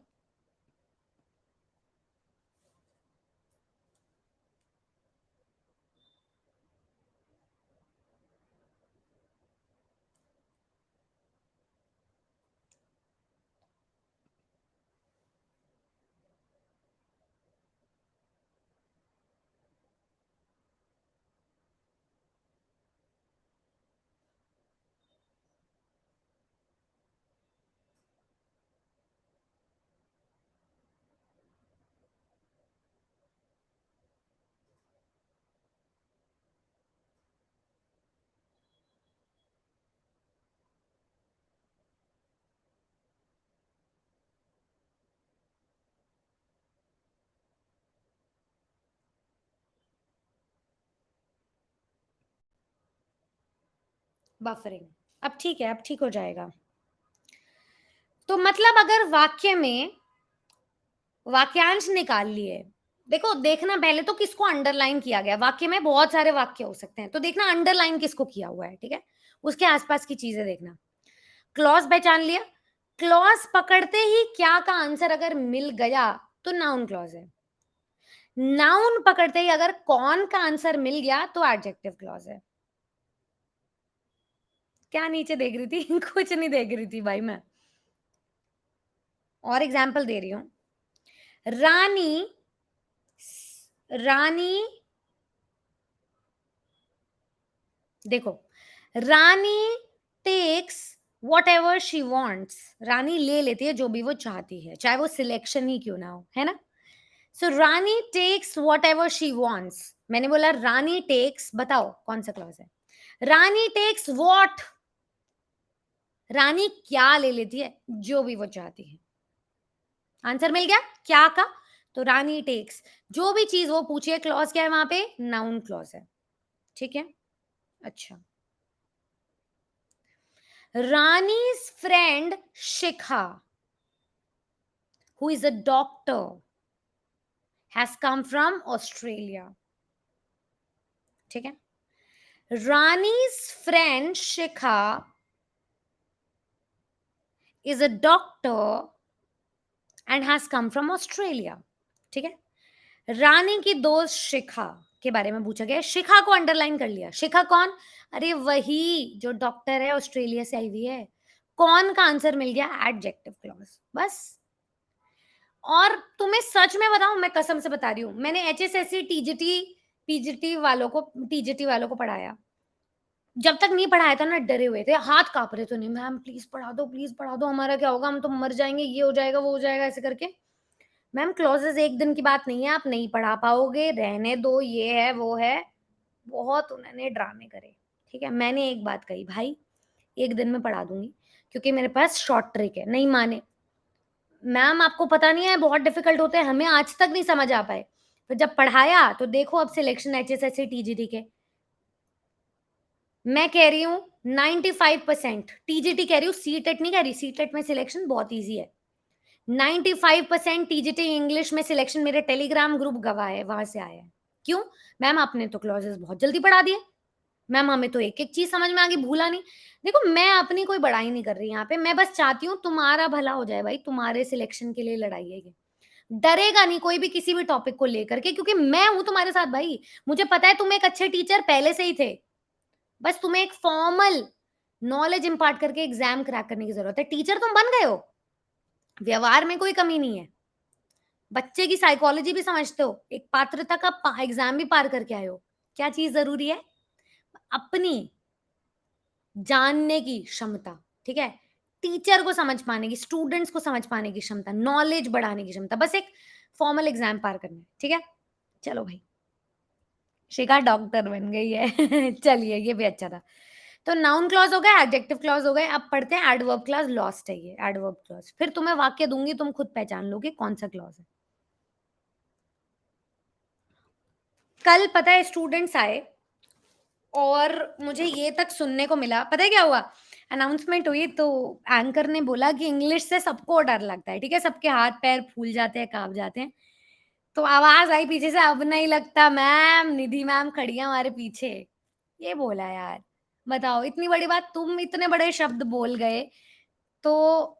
बफरिंग, अब ठीक है, अब ठीक हो जाएगा। तो मतलब अगर वाक्य में वाक्यांश निकाल लिए, देखो देखना पहले तो किसको अंडरलाइन किया गया, वाक्य में बहुत सारे वाक्य हो सकते हैं, तो देखना अंडरलाइन किसको किया हुआ है, ठीक है, उसके आसपास की चीजें देखना। क्लॉज पहचान लिया, क्लॉज पकड़ते ही क्या का आंसर अगर मिल गया तो नाउन क्लॉज है, नाउन पकड़ते ही अगर कौन का आंसर मिल गया तो एडजेक्टिव क्लॉज है। क्या नीचे देख रही थी? कुछ नहीं देख रही थी भाई मैं, और एग्जाम्पल दे रही हूं। रानी, रानी, देखो, रानी टेक्स व्हाटएवर शी वांट्स, रानी ले लेती है जो भी वो चाहती है, चाहे वो सिलेक्शन ही क्यों ना हो, है ना? सो रानी टेक्स व्हाटएवर शी वांट्स। मैंने बोला रानी टेक्स, बताओ कौन सा क्लॉज है? रानी टेक्स व्हाट, रानी क्या ले लेती है? जो भी वो चाहती है। आंसर मिल गया क्या का? तो रानी टेक्स, जो भी चीज वो पूछे, क्लॉज क्या है वहां पे? नाउन क्लॉज है। ठीक है, अच्छा। रानी's friend Shikha, who is a doctor, has come from Australia. ठीक है, Rani's friend Shikha is a doctor and has come from Australia. ठीक है, रानी की दोस्त शिखा के बारे में पूछा गया, शिखा को अंडरलाइन कर लिया। शिखा कौन? अरे वही जो डॉक्टर है, ऑस्ट्रेलिया से आई हुई है। कौन का आंसर मिल गया? एडजेक्टिव क्लॉज, बस। और तुम्हें सच में बताऊं, मैं कसम से बता रही हूँ, मैंने एचएसएससी टीजीटी टीजीटी वालों को पढ़ाया। जब तक नहीं पढ़ाया था ना, डरे हुए थे, हाथ कांप रहे थे, नहीं मैम प्लीज पढ़ा दो, हमारा क्या होगा, हम तो मर जाएंगे, ये हो जाएगा वो हो जाएगा, ऐसे करके। मैम क्लॉजेस एक दिन की बात नहीं है, आप नहीं पढ़ा पाओगे, रहने दो, ये है वो है। बहुत उन्होंने ड्रामे करे। ठीक है, मैंने एक बात कही, भाई एक दिन में पढ़ा दूंगी, क्योंकि मेरे पास शॉर्ट ट्रिक है। नहीं माने, मैम आपको पता नहीं है बहुत डिफिकल्ट होते हैं, हमें आज तक नहीं समझ आ पाए। फिर जब पढ़ाया तो देखो अब सिलेक्शन एचएसएससी टीजीटी के, मैं कह रही हूँ 95%, टीजीटी कह रही हूँ, सीटेट नहीं कह रही, सीटेट में सिलेक्शन बहुत इजी है। 95% टीजीटी इंग्लिश में सिलेक्शन मेरे टेलीग्राम ग्रुप गवाह है, वहां से आया है। क्यों? मैम आपने तो क्लॉजेस बहुत जल्दी पढ़ा दिए, मैम हमें तो एक एक चीज समझ में आ गई, भूला नहीं। देखो मैं अपनी कोई बड़ाई नहीं कर रही यहाँ पे, मैं बस चाहती हूँ तुम्हारा भला हो जाए भाई, तुम्हारे सिलेक्शन के लिए लड़ाई है ये। डरेगा नहीं कोई भी किसी भी टॉपिक को लेकर के, क्योंकि मैं हूं तुम्हारे साथ भाई। मुझे पता है तुम एक अच्छे टीचर पहले से ही थे, बस तुम्हें एक फॉर्मल नॉलेज इंपार्ट करके एग्जाम क्रैक करने की जरूरत है। टीचर तुम बन गए हो, व्यवहार में कोई कमी नहीं है, बच्चे की साइकोलॉजी भी समझते हो, एक पात्रता का एग्जाम भी पार करके आए हो। क्या चीज जरूरी है? अपनी जानने की क्षमता। ठीक है, टीचर को समझ पाने की, स्टूडेंट्स को समझ पाने की क्षमता, नॉलेज बढ़ाने की क्षमता, बस एक फॉर्मल एग्जाम पार करना है। ठीक है, चलो भाई, शिखा डॉक्टर बन गई है चलिए ये भी अच्छा था। तो नाउन क्लॉज हो गया, एडजेक्टिव क्लॉज हो गए, अब पढ़ते हैं एडवर्ब क्लॉज। लॉस्ट है ये एडवर्ब क्लॉज, फिर तुम्हें वाक्य दूंगी, तुम खुद पहचान लोगे कौन सा क्लॉज है। कल पता है स्टूडेंट्स आए और मुझे ये तक सुनने को मिला, पता है क्या हुआ? अनाउंसमेंट हुई तो एंकर ने बोला कि इंग्लिश से सबको डर लगता है। ठीक है, सबके हाथ पैर फूल जाते हैं, कांप जाते हैं। तो आवाज आई पीछे से, अब नहीं लगता मैम, निधि मैम खड़ी है हमारे पीछे। ये बोला यार, बताओ इतनी बड़ी बात, तुम इतने बड़े शब्द बोल गए, तो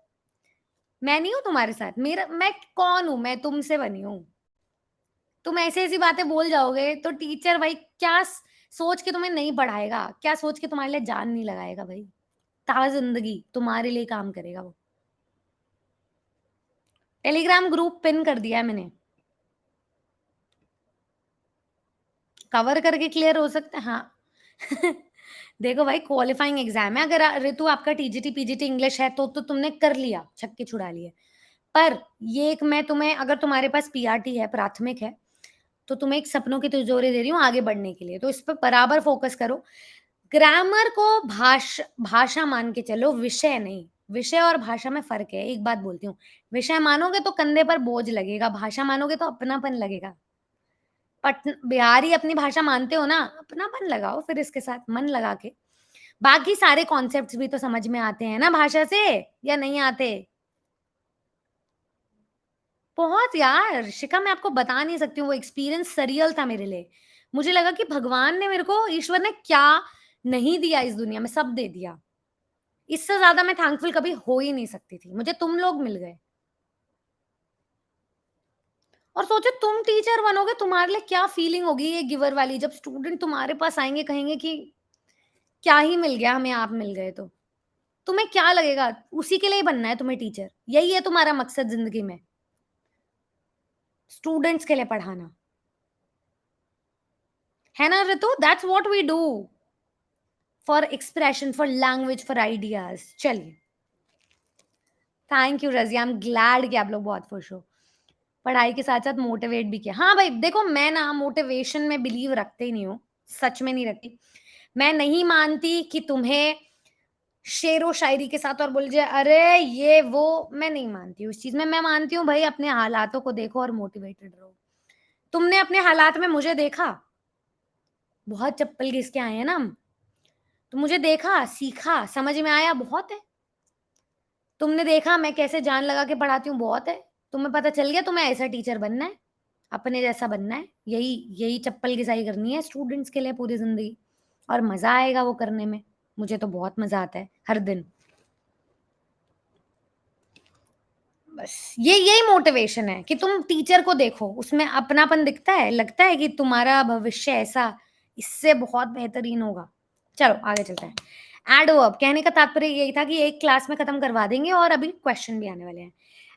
मैं नहीं हूं तुम्हारे साथ, मेरा मैं कौन हूं? मैं तुमसे बनी हूं। तुम ऐसी ऐसी बातें बोल जाओगे तो टीचर भाई क्या सोच के तुम्हें नहीं पढ़ाएगा, क्या सोच के तुम्हारे लिए जान नहीं लगाएगा भाई? ता जिंदगी तुम्हारे लिए काम करेगा वो। टेलीग्राम ग्रुप पिन कर दिया है मैंने, कवर करके क्लियर हो सकता है हाँ देखो भाई क्वालिफाइंग एग्जाम है, अगर ऋतु आपका टीजीटी पीजीटी इंग्लिश है तो तुमने कर लिया, छक्के छुड़ा लिए। पर ये एक मैं तुम्हें, अगर तुम्हारे पास पीआरटी है, प्राथमिक है, तो तुम्हें एक सपनों की तिजोरी दे रही हूँ आगे बढ़ने के लिए, तो इस पर बराबर फोकस करो। ग्रामर को भाषा मान के चलो, विषय नहीं। विषय और भाषा में फर्क है, एक बात बोलती हूँ, विषय मानोगे तो कंधे पर बोझ लगेगा, भाषा मानोगे तो अपनापन लगेगा। बिहारी अपनी भाषा मानते हो ना, अपनापन लगाओ फिर इसके साथ मन लगा के। बाकी सारे कॉन्सेप्ट्स भी तो समझ में आते हैं ना भाषा से, या नहीं आते? बहुत यार शिखा, मैं आपको बता नहीं सकती हूँ, वो एक्सपीरियंस सरियल था मेरे लिए। मुझे लगा कि भगवान ने मेरे को, ईश्वर ने क्या नहीं दिया इस दुनिया में, सब दे दिया। इससे ज्यादा मैं थैंकफुल कभी हो ही नहीं सकती थी, मुझे तुम लोग मिल गए। और सोचो तुम टीचर बनोगे, तुम्हारे लिए क्या फीलिंग होगी ये गिवर वाली, जब स्टूडेंट तुम्हारे पास आएंगे, कहेंगे कि क्या ही मिल गया हमें, आप मिल गए तो तुम्हें क्या लगेगा? उसी के लिए ही बनना है तुम्हें टीचर, यही है तुम्हारा मकसद जिंदगी में, स्टूडेंट्स के लिए पढ़ाना, है ना Ritu? That's what we do for expression, for language, for ideas. चलिए thank you Razia, I am glad कि आप लोग बहुत खुश हो। पढ़ाई के साथ-साथ मोटिवेट भी किया। हाँ भाई, देखो मैं ना मोटिवेशन में बिलीव रखते ही नहीं हूँ, सच में नहीं रखती। मैं नहीं मानती कि तुम्हें शेरो-शायरी के साथ और बोल जाए, अरे ये वो, मैं नहीं मानती हूँ उस चीज़ में। मैं मानती हूँ भई अपने हालातों को देखो और मोटिवेटेड रहो। तुमने अपने हालात में मुझे देखा, बहुत चप्पल घिस के आए हैं ना हम। तो मुझे देखा, सीखा, समझ में आया, बहुत है। तुमने देखा मैं कैसे जान लगा के पढ़ाती हूँ, बहुत है। तुम्हें पता चल गया तुम्हें ऐसा टीचर बनना है, अपने जैसा बनना है, यही यही चप्पल घिसाई करनी है स्टूडेंट्स के लिए पूरी ज़िंदगी और मज़ा आएगा वो करने में। मुझे तो बहुत मज़ा आता है हर दिन। बस यही मोटिवेशन है कि तुम टीचर को देखो, उसमें अपनापन दिखता है, लगता है कि तुम्हारा भविष्य ऐसा इससे बहुत बेहतरीन होगा। चलो आगे चलते हैं। एडवर्ब कहने का तात्पर्य यही था कि एक क्लास में खत्म करवा देंगे और अभी क्वेश्चन भी आने वाले हैं।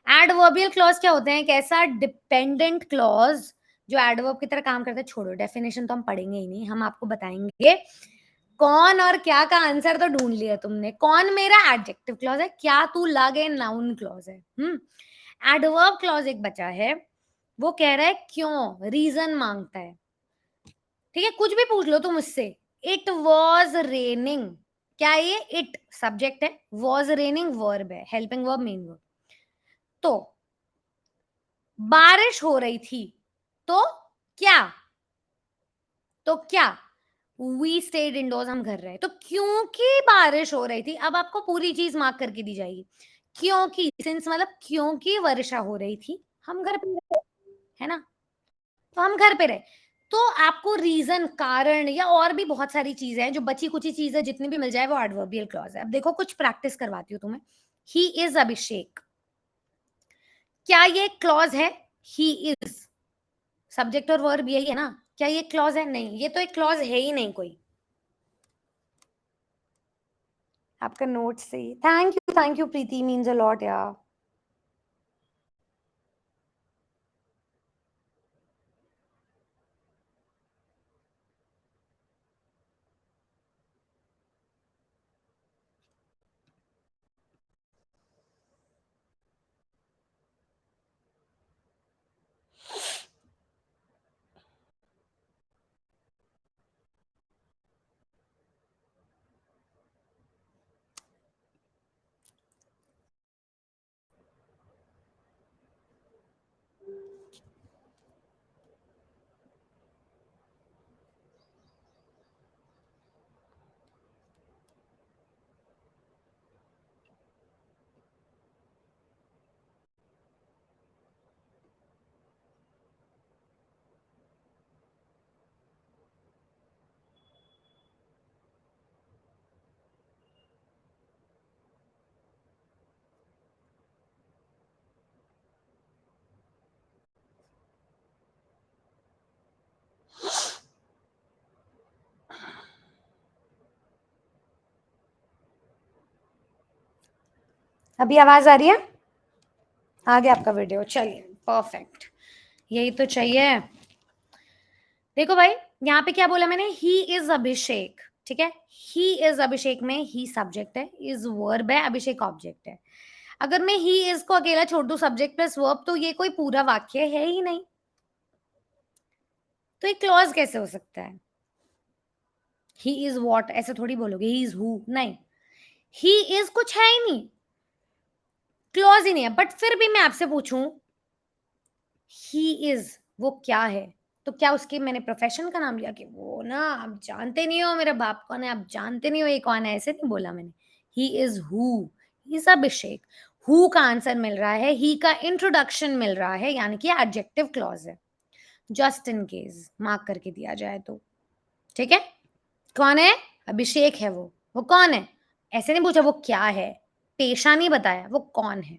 एडवर्बियल क्लॉज क्या होते हैं? एक ऐसा डिपेंडेंट क्लॉज जो एडवर्ब की तरह काम करता है। छोड़ो, डेफिनेशन तो हम पढ़ेंगे ही नहीं, हम आपको बताएंगे कौन और क्या का आंसर तो ढूंढ लिया तुमने। कौन मेरा एडजेक्टिव क्लॉज है, क्या तू लागे नाउन क्लॉज है। एडवर्ब क्लॉज एक बचा है, वो कह रहा है क्यों, रीजन मांगता है। ठीक है, कुछ भी पूछ लो तुम मुझसे। इट वॉज रेनिंग, क्या ये इट सब्जेक्ट है, वॉज रेनिंग वर्ब है, हेल्पिंग वर्ब मेन वर्ब। तो बारिश हो रही थी, तो क्या, तो क्या वी स्टेड इंडोर्स, हम घर रहे। तो क्योंकि बारिश हो रही थी, अब आपको पूरी चीज मार्क करके दी जाएगी। क्योंकि सिंस मतलब क्योंकि वर्षा हो रही थी, हम घर पे रहे, है ना, तो हम घर पे रहे। तो आपको रीजन, कारण या और भी बहुत सारी चीजें हैं, जो बची कुची चीजें जितनी भी मिल जाए वो एडवर्बियल क्लॉज है। अब देखो कुछ प्रैक्टिस करवाती हूँ तुम्हें। ही इज अभिषेक, क्या ये क्लॉज है? ही इज सब्जेक्ट और वर्ब यही है ना, क्या ये क्लॉज है? नहीं, ये तो एक क्लॉज है ही नहीं कोई। आपका नोट सही, thank you Preeti, means a lot यार। अभी आवाज आ रही है? आ गया आपका वीडियो, चलिए परफेक्ट, यही तो चाहिए। देखो भाई, यहाँ पे क्या बोला मैंने, ही इज अभिषेक, ठीक है। ही इज अभिषेक में ही सब्जेक्ट है, इज वर्ब है, अभिषेक ऑब्जेक्ट है। अगर मैं ही इज को अकेला छोड़ दूं सब्जेक्ट प्लस वर्ब, तो ये कोई पूरा वाक्य है ही नहीं, तो ये क्लॉज कैसे हो सकता है? ही इज वॉट ऐसे थोड़ी बोलोगे, ही इज हु, नहीं, ही इज कुछ है ही नहीं, क्लॉज ही नहीं है। बट फिर भी मैं आपसे पूछूं, ही इज वो क्या है, तो क्या उसके मैंने प्रोफेशन का नाम लिया कि वो ना आप जानते नहीं हो मेरा बाप कौन है, आप जानते नहीं हो ये कौन है, ऐसे नहीं बोला मैंने। He is who, he is Abhishek. Who का आंसर मिल रहा है, ही का इंट्रोडक्शन मिल रहा है, यानी कि एडजेक्टिव क्लॉज है। जस्ट इन केस मार्क करके दिया जाए तो, ठीक है। कौन है? अभिषेक है वो कौन है? ऐसे नहीं पूछा वो क्या है, पेशा नहीं बताया, वो कौन है।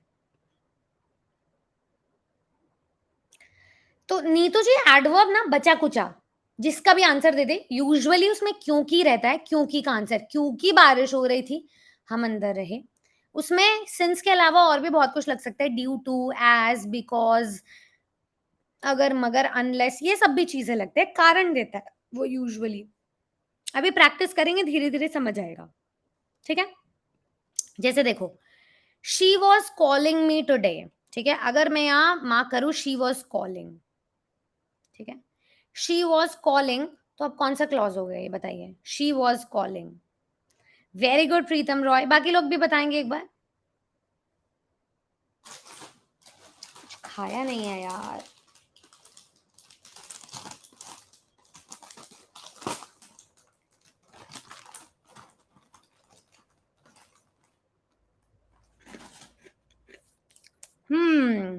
तो नीतू जी एडवर्ब ना बचा कुचा जिसका भी आंसर दे दे, यूजुअली उसमें क्योंकि रहता है, क्योंकि का आंसर, क्योंकि बारिश हो रही थी हम अंदर रहे। उसमें सिंस के अलावा और भी बहुत कुछ लग सकता है, ड्यू टू, एज, बिकॉज, अगर, मगर, अनलेस, ये सब भी चीजें लगते हैं, कारण देता है वो यूजुअली। अभी प्रैक्टिस करेंगे, धीरे धीरे समझ आएगा, ठीक है। जैसे देखो, she was calling me today, ठीक है, अगर मैं यहाँ मार्क करूं शी वॉज कॉलिंग, ठीक है, शी वॉज कॉलिंग, तो अब कौन सा क्लॉज हो गया ये बताइए, she was calling. Very good Pritam Roy, बाकी लोग भी बताएंगे एक बार। खाया नहीं है यार।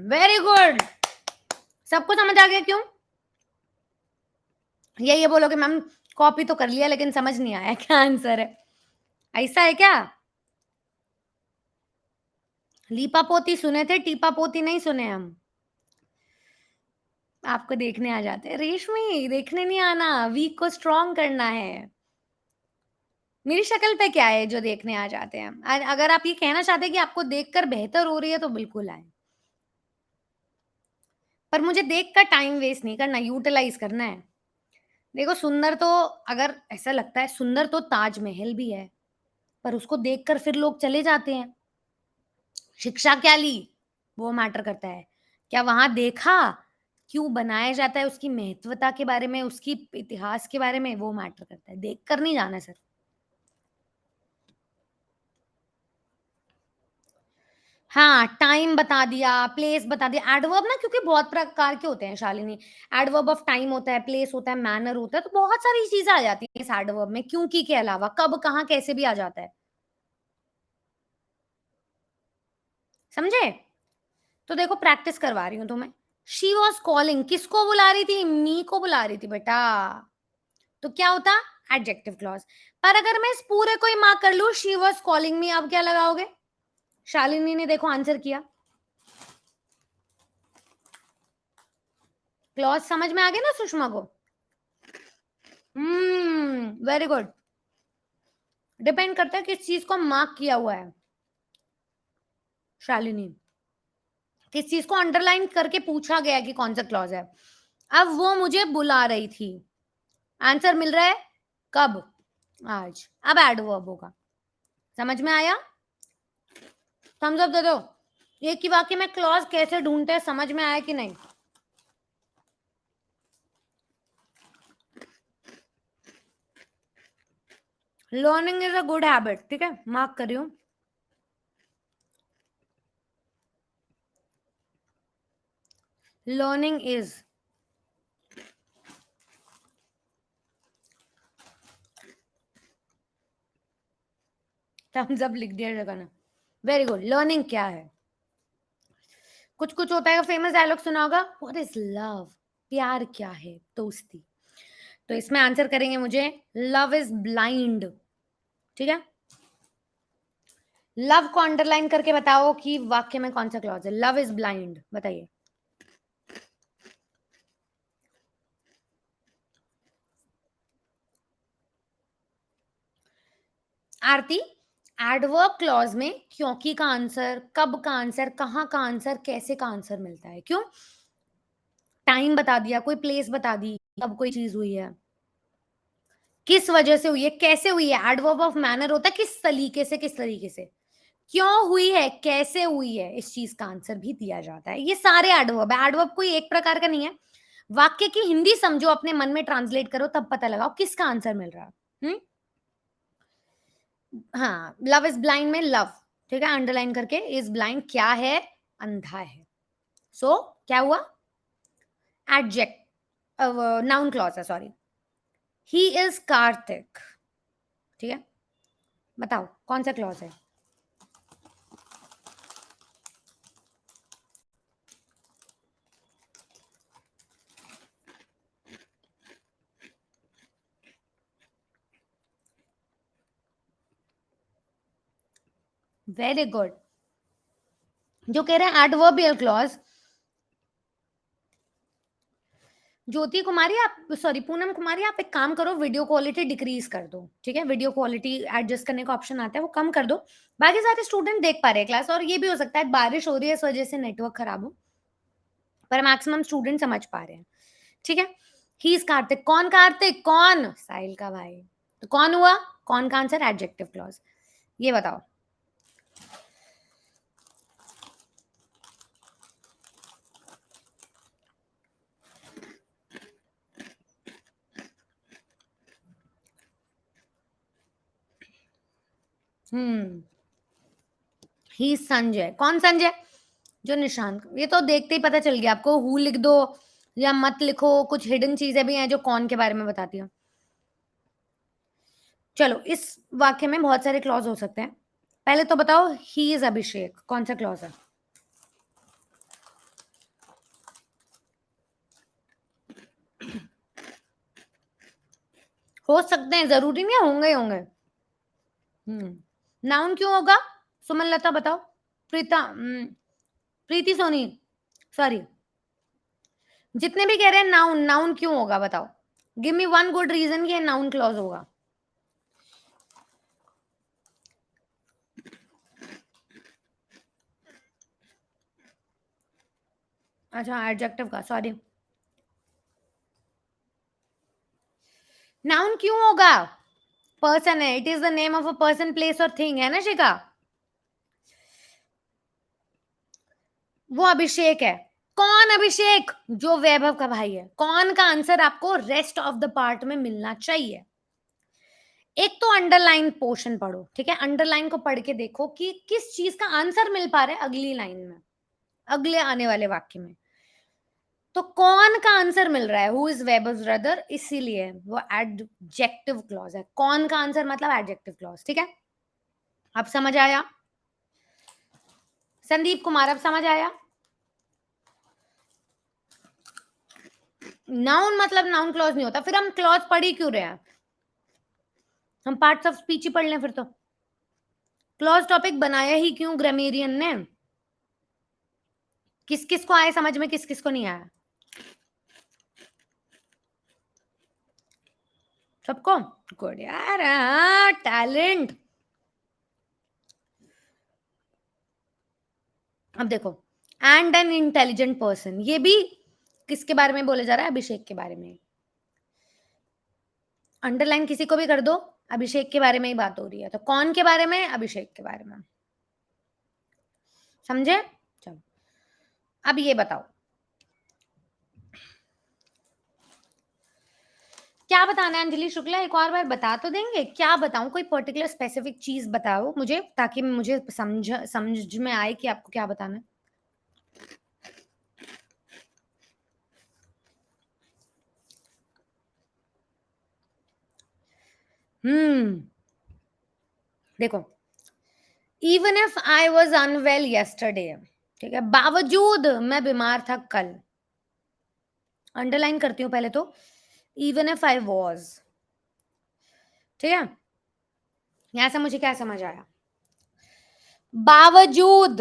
वेरी गुड, सबको समझ आ गया क्यों? ये बोलोगे मैम कॉपी तो कर लिया लेकिन समझ नहीं आया क्या आंसर है, ऐसा है क्या? लीपा पोती सुने थे, टीपा पोती नहीं सुने हम। आपको देखने आ जाते हैं रेशमी, देखने नहीं आना, वीक को स्ट्रॉन्ग करना है। मेरी शक्ल पे क्या है जो देखने आ जाते हैं? अगर आप ये कहना चाहते हैं कि आपको देखकर बेहतर हो रही है तो बिल्कुल आए, पर मुझे देखकर टाइम वेस्ट नहीं करना, यूटिलाइज करना है। देखो सुंदर तो, अगर ऐसा लगता है सुंदर तो ताजमहल भी है, पर उसको देखकर फिर लोग चले जाते हैं। शिक्षा क्या ली वो मैटर करता है, क्या वहां देखा क्यों बनाया जाता है, उसकी महत्वता के बारे में, उसकी इतिहास के बारे में, वो मैटर करता है, देख कर नहीं जाना सर। हाँ, टाइम बता दिया, प्लेस बता दिया, एडवर्ब ना क्योंकि बहुत प्रकार के होते हैं शालिनी, एडवर्ब ऑफ टाइम होता है, प्लेस होता है, मैनर होता है, तो बहुत सारी चीजें आ जाती हैं इस एडवर्ब में, क्योंकि के अलावा कब कहाँ कैसे भी आ जाता है, समझे? तो देखो प्रैक्टिस करवा रही हूँ तुम्हें। शी वॉज कॉलिंग, किसको बुला रही थी? मी को बुला रही थी बेटा, तो क्या होता? Adjective clause. पर अगर मैं इस पूरे को ही मार्क कर लूं शी वॉज कॉलिंग मी, अब क्या लगाओगे? शालिनी ने देखो आंसर किया, क्लॉज समझ में आ गया ना सुषमा को? Very good. डिपेंड करता है किस चीज को मार्क किया हुआ है। शालिनी, किस चीज को अंडरलाइन करके पूछा गया कि कौन सा क्लॉज है। अब वो मुझे बुला रही थी, आंसर मिल रहा है कब? आज। अब एडवर्ब होगा, समझ में आया? थम्स अप दे दो, ये कि वाकई में क्लॉज कैसे ढूंढते हैं, समझ में आया कि नहीं? Learning is a good habit, ठीक है, मार्क करियो। लर्निंग इज, थम्स अप लिख दिया जगह ना। Very good. लर्निंग क्या है? कुछ कुछ होता है, फेमस डायलॉग सुना होगा, व्हाट इज लव, प्यार क्या है, दोस्ती। तो इसमें आंसर करेंगे मुझे, लव इज ब्लाइंड, ठीक है। लव को अंडरलाइन करके बताओ कि वाक्य में कौन सा क्लॉज है। लव इज ब्लाइंड, बताइए। आरती, एडवर्ब क्लॉज में क्योंकि का आंसर, कब का आंसर, कहाँ का आंसर, कैसे का आंसर मिलता है, क्यों? टाइम बता दिया, कोई प्लेस बता दी, कब कोई चीज हुई है, किस वजह से हुई है, कैसे हुई है, एडवर्ब ऑफ मैनर होता है किस तरीके से, किस तरीके से, क्यों हुई है, कैसे हुई है, इस चीज का आंसर भी दिया जाता है। ये सारे एडवर्ब है, एडवर्ब कोई एक प्रकार का नहीं है। वाक्य की हिंदी समझो, अपने मन में ट्रांसलेट करो, तब पता लगाओ किसका आंसर मिल रहा है। हाँ, लव इज ब्लाइंड में लव, ठीक है, अंडरलाइन करके, इज ब्लाइंड क्या है, अंधा है। सो क्या हुआ? एडजेक्ट, नाउन क्लॉज है, सॉरी। ही इज कार्तिक, ठीक है, बताओ कौन सा क्लॉज है? Very good. जो कह रहे हैं एडवर्बियल क्लॉज, ज्योति कुमारी आप, सॉरी पूनम कुमारी, आप एक काम करो, वीडियो क्वालिटी डिक्रीज कर दो, ठीक है, वीडियो क्वालिटी एडजस्ट करने का ऑप्शन आता है, वो कम कर दो। बाकी सारे स्टूडेंट देख पा रहे हैं क्लास, और ये भी हो सकता है बारिश हो रही है इस वजह से नेटवर्क खराब हो, पर मैक्सिमम स्टूडेंट समझ पा रहे हैं, ठीक है। ही इज कार्तिक, कौन कार्तिक, कौन? साहिल का भाई। तो कौन हुआ, कौन का आंसर एडजेक्टिव क्लॉज, ये बताओ। ही संजय। कौन संजय? जो निशांत। ये तो देखते ही पता चल गया आपको। हु लिख दो या मत लिखो, कुछ हिडन चीजें भी हैं जो कौन के बारे में बताती हूँ। चलो, इस वाक्य में बहुत सारे क्लॉज हो सकते हैं। पहले तो बताओ, ही इज अभिषेक, कौन सा क्लॉज है? हो सकते हैं, जरूरी नहीं है, होंगे ही होंगे। नाउन क्यों होगा? सुमन लता बताओ। प्रीता, प्रीति सोनी, सॉरी, जितने भी कह रहे हैं नाउन, नाउन क्यों होगा बताओ। Give me one good reason कि नाउन क्लॉज होगा। अच्छा, एडजेक्टिव का, सॉरी। नाउन क्यों होगा? पर्सन है, it is the name of a person, place और थिंग, है ना शिका? वो अभिषेक है। कौन अभिषेक? जो वैभव का भाई है। कौन का आंसर आपको रेस्ट ऑफ द पार्ट में मिलना चाहिए। एक तो अंडरलाइन पोर्शन पढ़ो, ठीक है? अंडरलाइन को पढ़ के देखो कि किस चीज का आंसर मिल पा रहा है अगली लाइन में, अगले आने वाले वाक्य में। तो कौन का आंसर मिल रहा है, हु इज वेबर्स ब्रदर, इसीलिए वो एडजेक्टिव क्लॉज है। कौन का आंसर मतलब एडजेक्टिव क्लॉज, ठीक है? अब समझ आया? संदीप कुमार, अब समझ आया? नाउन मतलब नाउन क्लॉज नहीं होता, फिर हम क्लॉज पढ़ ही क्यों रहे हैं? हम पार्ट्स ऑफ स्पीच ही पढ़ लें फिर तो। क्लॉज टॉपिक बनाया ही क्यों ग्रामेरियन ने? किस किस को आए समझ में, किस किस को नहीं आया? सबको? गुड यार, टैलेंट। अब देखो, एंड एन इंटेलिजेंट पर्सन, ये भी किसके बारे में बोला जा रहा है? अभिषेक के बारे में। अंडरलाइन किसी को भी कर दो, अभिषेक के बारे में ही बात हो रही है। तो कौन के बारे में? अभिषेक के बारे में। समझे? चलो, अब ये बताओ, क्या बताना है अंजलि शुक्ला? एक और बार बता तो देंगे? क्या बताऊं? कोई पर्टिकुलर स्पेसिफिक चीज बताओ मुझे, ताकि मुझे समझ में आए कि आपको क्या बताना है। देखो, even if I was unwell yesterday, ठीक है, बावजूद मैं बीमार था कल। अंडरलाइन करती हूँ पहले तो, इवन इफ आई वॉज, ठीक है? यहां से मुझे क्या समझ आया? बावजूद।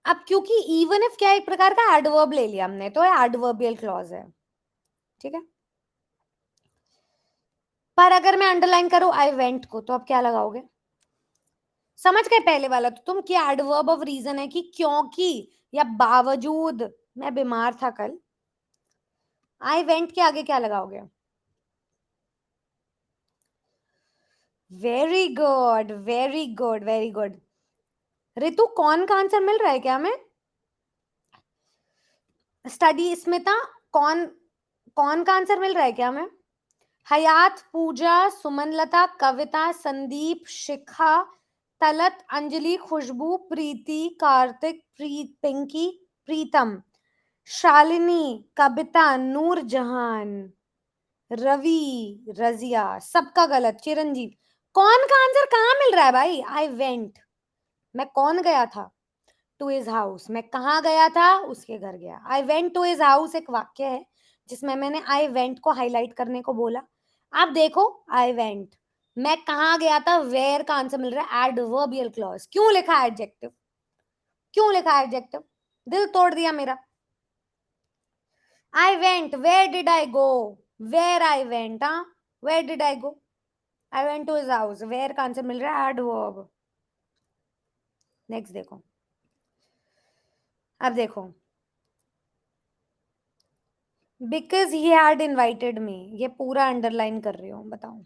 अब क्योंकि इवन इफ क्या, एक प्रकार का एडवर्ब ले लिया हमने, तो एडवर्बियल क्लॉज है, ठीक है? पर अगर मैं अंडरलाइन करूं आई वेंट को, तो अब क्या लगाओगे? समझ गए पहले वाला? तो तुम क्या, एडवर्ब ऑफ रीजन है कि क्योंकि या बावजूद मैं बीमार था कल, आई वेंट के आगे क्या लगाओगे? Very good, very good, very good. Ritu, कौन का आंसर मिल रहा है क्या हमें? स्टडी स्मिता, कौन कौन का आंसर मिल रहा है क्या हमें? हयात, पूजा, सुमनलता, कविता, संदीप, शिखा, तलत, अंजलि, खुशबू, प्रीति, कार्तिक, पिंकी, प्रीतम, शालिनी, कविता, नूर जहान, रवि, रजिया, सबका गलत। चिरंजीव, कौन का आंसर कहाँ मिल रहा है भाई? आई वेंट, मैं कौन गया था? टू हिज हाउस, मैं कहाँ गया था? उसके घर गया। I went to his house एक वाक्य है जिसमें मैंने आई वेंट को हाईलाइट करने को बोला। आप देखो, आई वेंट, मैं कहाँ गया था, वेयर का आंसर मिल रहा है एडवर्बियल क्लॉज। क्यों लिखा है एडजेक्टिव? क्यों लिखा है एडजेक्टिव? दिल तोड़ दिया मेरा। I went, where did I go? Where I went, हाँ, where did I go? I went to his house, where का आंसर मिल रहा है एडवर्ब। नेक्स्ट देखो, अब देखो, because he had invited me, ये पूरा अंडरलाइन कर रही हूँ, बताओ।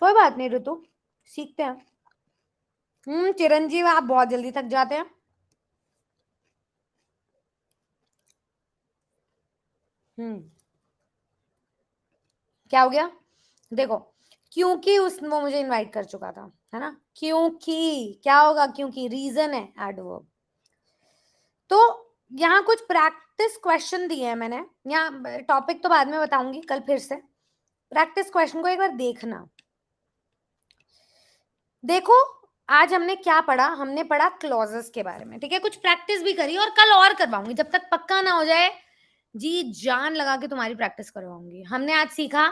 कोई बात नहीं ऋतु, सीखते हैं। चिरंजीव आप बहुत जल्दी थक जाते हैं। क्या हो गया? देखो, क्योंकि वो मुझे इनवाइट कर चुका था, है ना? क्योंकि क्या होगा? क्योंकि रीजन है एडवर्ब। तो यहाँ कुछ प्रैक्टिस क्वेश्चन दिए हैं मैंने, यहाँ टॉपिक तो बाद में बताऊंगी कल फिर से। प्रैक्टिस क्वेश्चन को एक बार देखना। देखो, आज हमने क्या पढ़ा? हमने पढ़ा क्लॉजेस के बारे में, ठीक है? कुछ प्रैक्टिस भी करी और कल और करवाऊंगी, जब तक पक्का ना हो जाए जी जान लगा के तुम्हारी प्रैक्टिस करवाऊंगी। हमने आज सीखा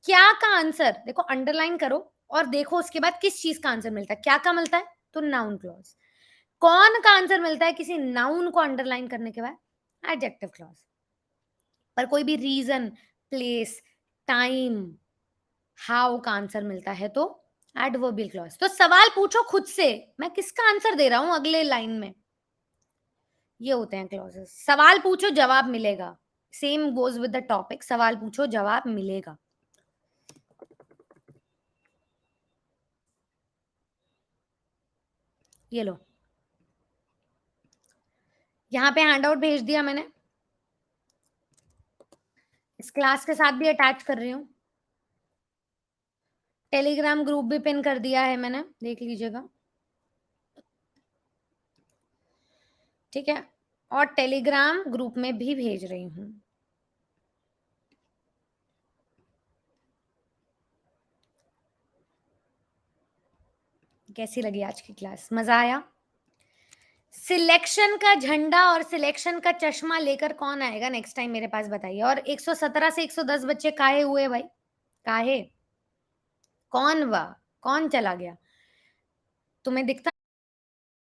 क्या का आंसर, देखो अंडरलाइन करो और देखो उसके बाद किस चीज का आंसर मिलता है। क्या का मिलता है? तो नाउन क्लॉज। कौन का आंसर मिलता है किसी नाउन को अंडरलाइन करने के बाद? Adjective clause. पर कोई भी रीजन, प्लेस, टाइम, हाउ का आंसर मिलता है तो एडवर्बियल क्लॉज। तो सवाल पूछो खुद से, मैं किसका आंसर दे रहा हूं अगले लाइन में। ये होते हैं क्लॉजेस। सवाल पूछो, जवाब मिलेगा। Same goes with the topic, सवाल पूछो जवाब मिलेगा। ये लो, यहाँ पे हैंडआउट भेज दिया मैंने, इस क्लास के साथ भी अटैच कर रही हूँ। टेलीग्राम ग्रुप भी पिन कर दिया है मैंने, देख लीजिएगा, ठीक है? और टेलीग्राम ग्रुप में भी भेज रही हूँ। कैसी लगी आज की क्लास? मजा आया? सिलेक्शन का झंडा और सिलेक्शन का चश्मा लेकर कौन आएगा नेक्स्ट टाइम मेरे पास, बताइए। और 117 से 110 बच्चे काहे हुए भाई? काहे? कौन चला गया? तुम्हें दिखता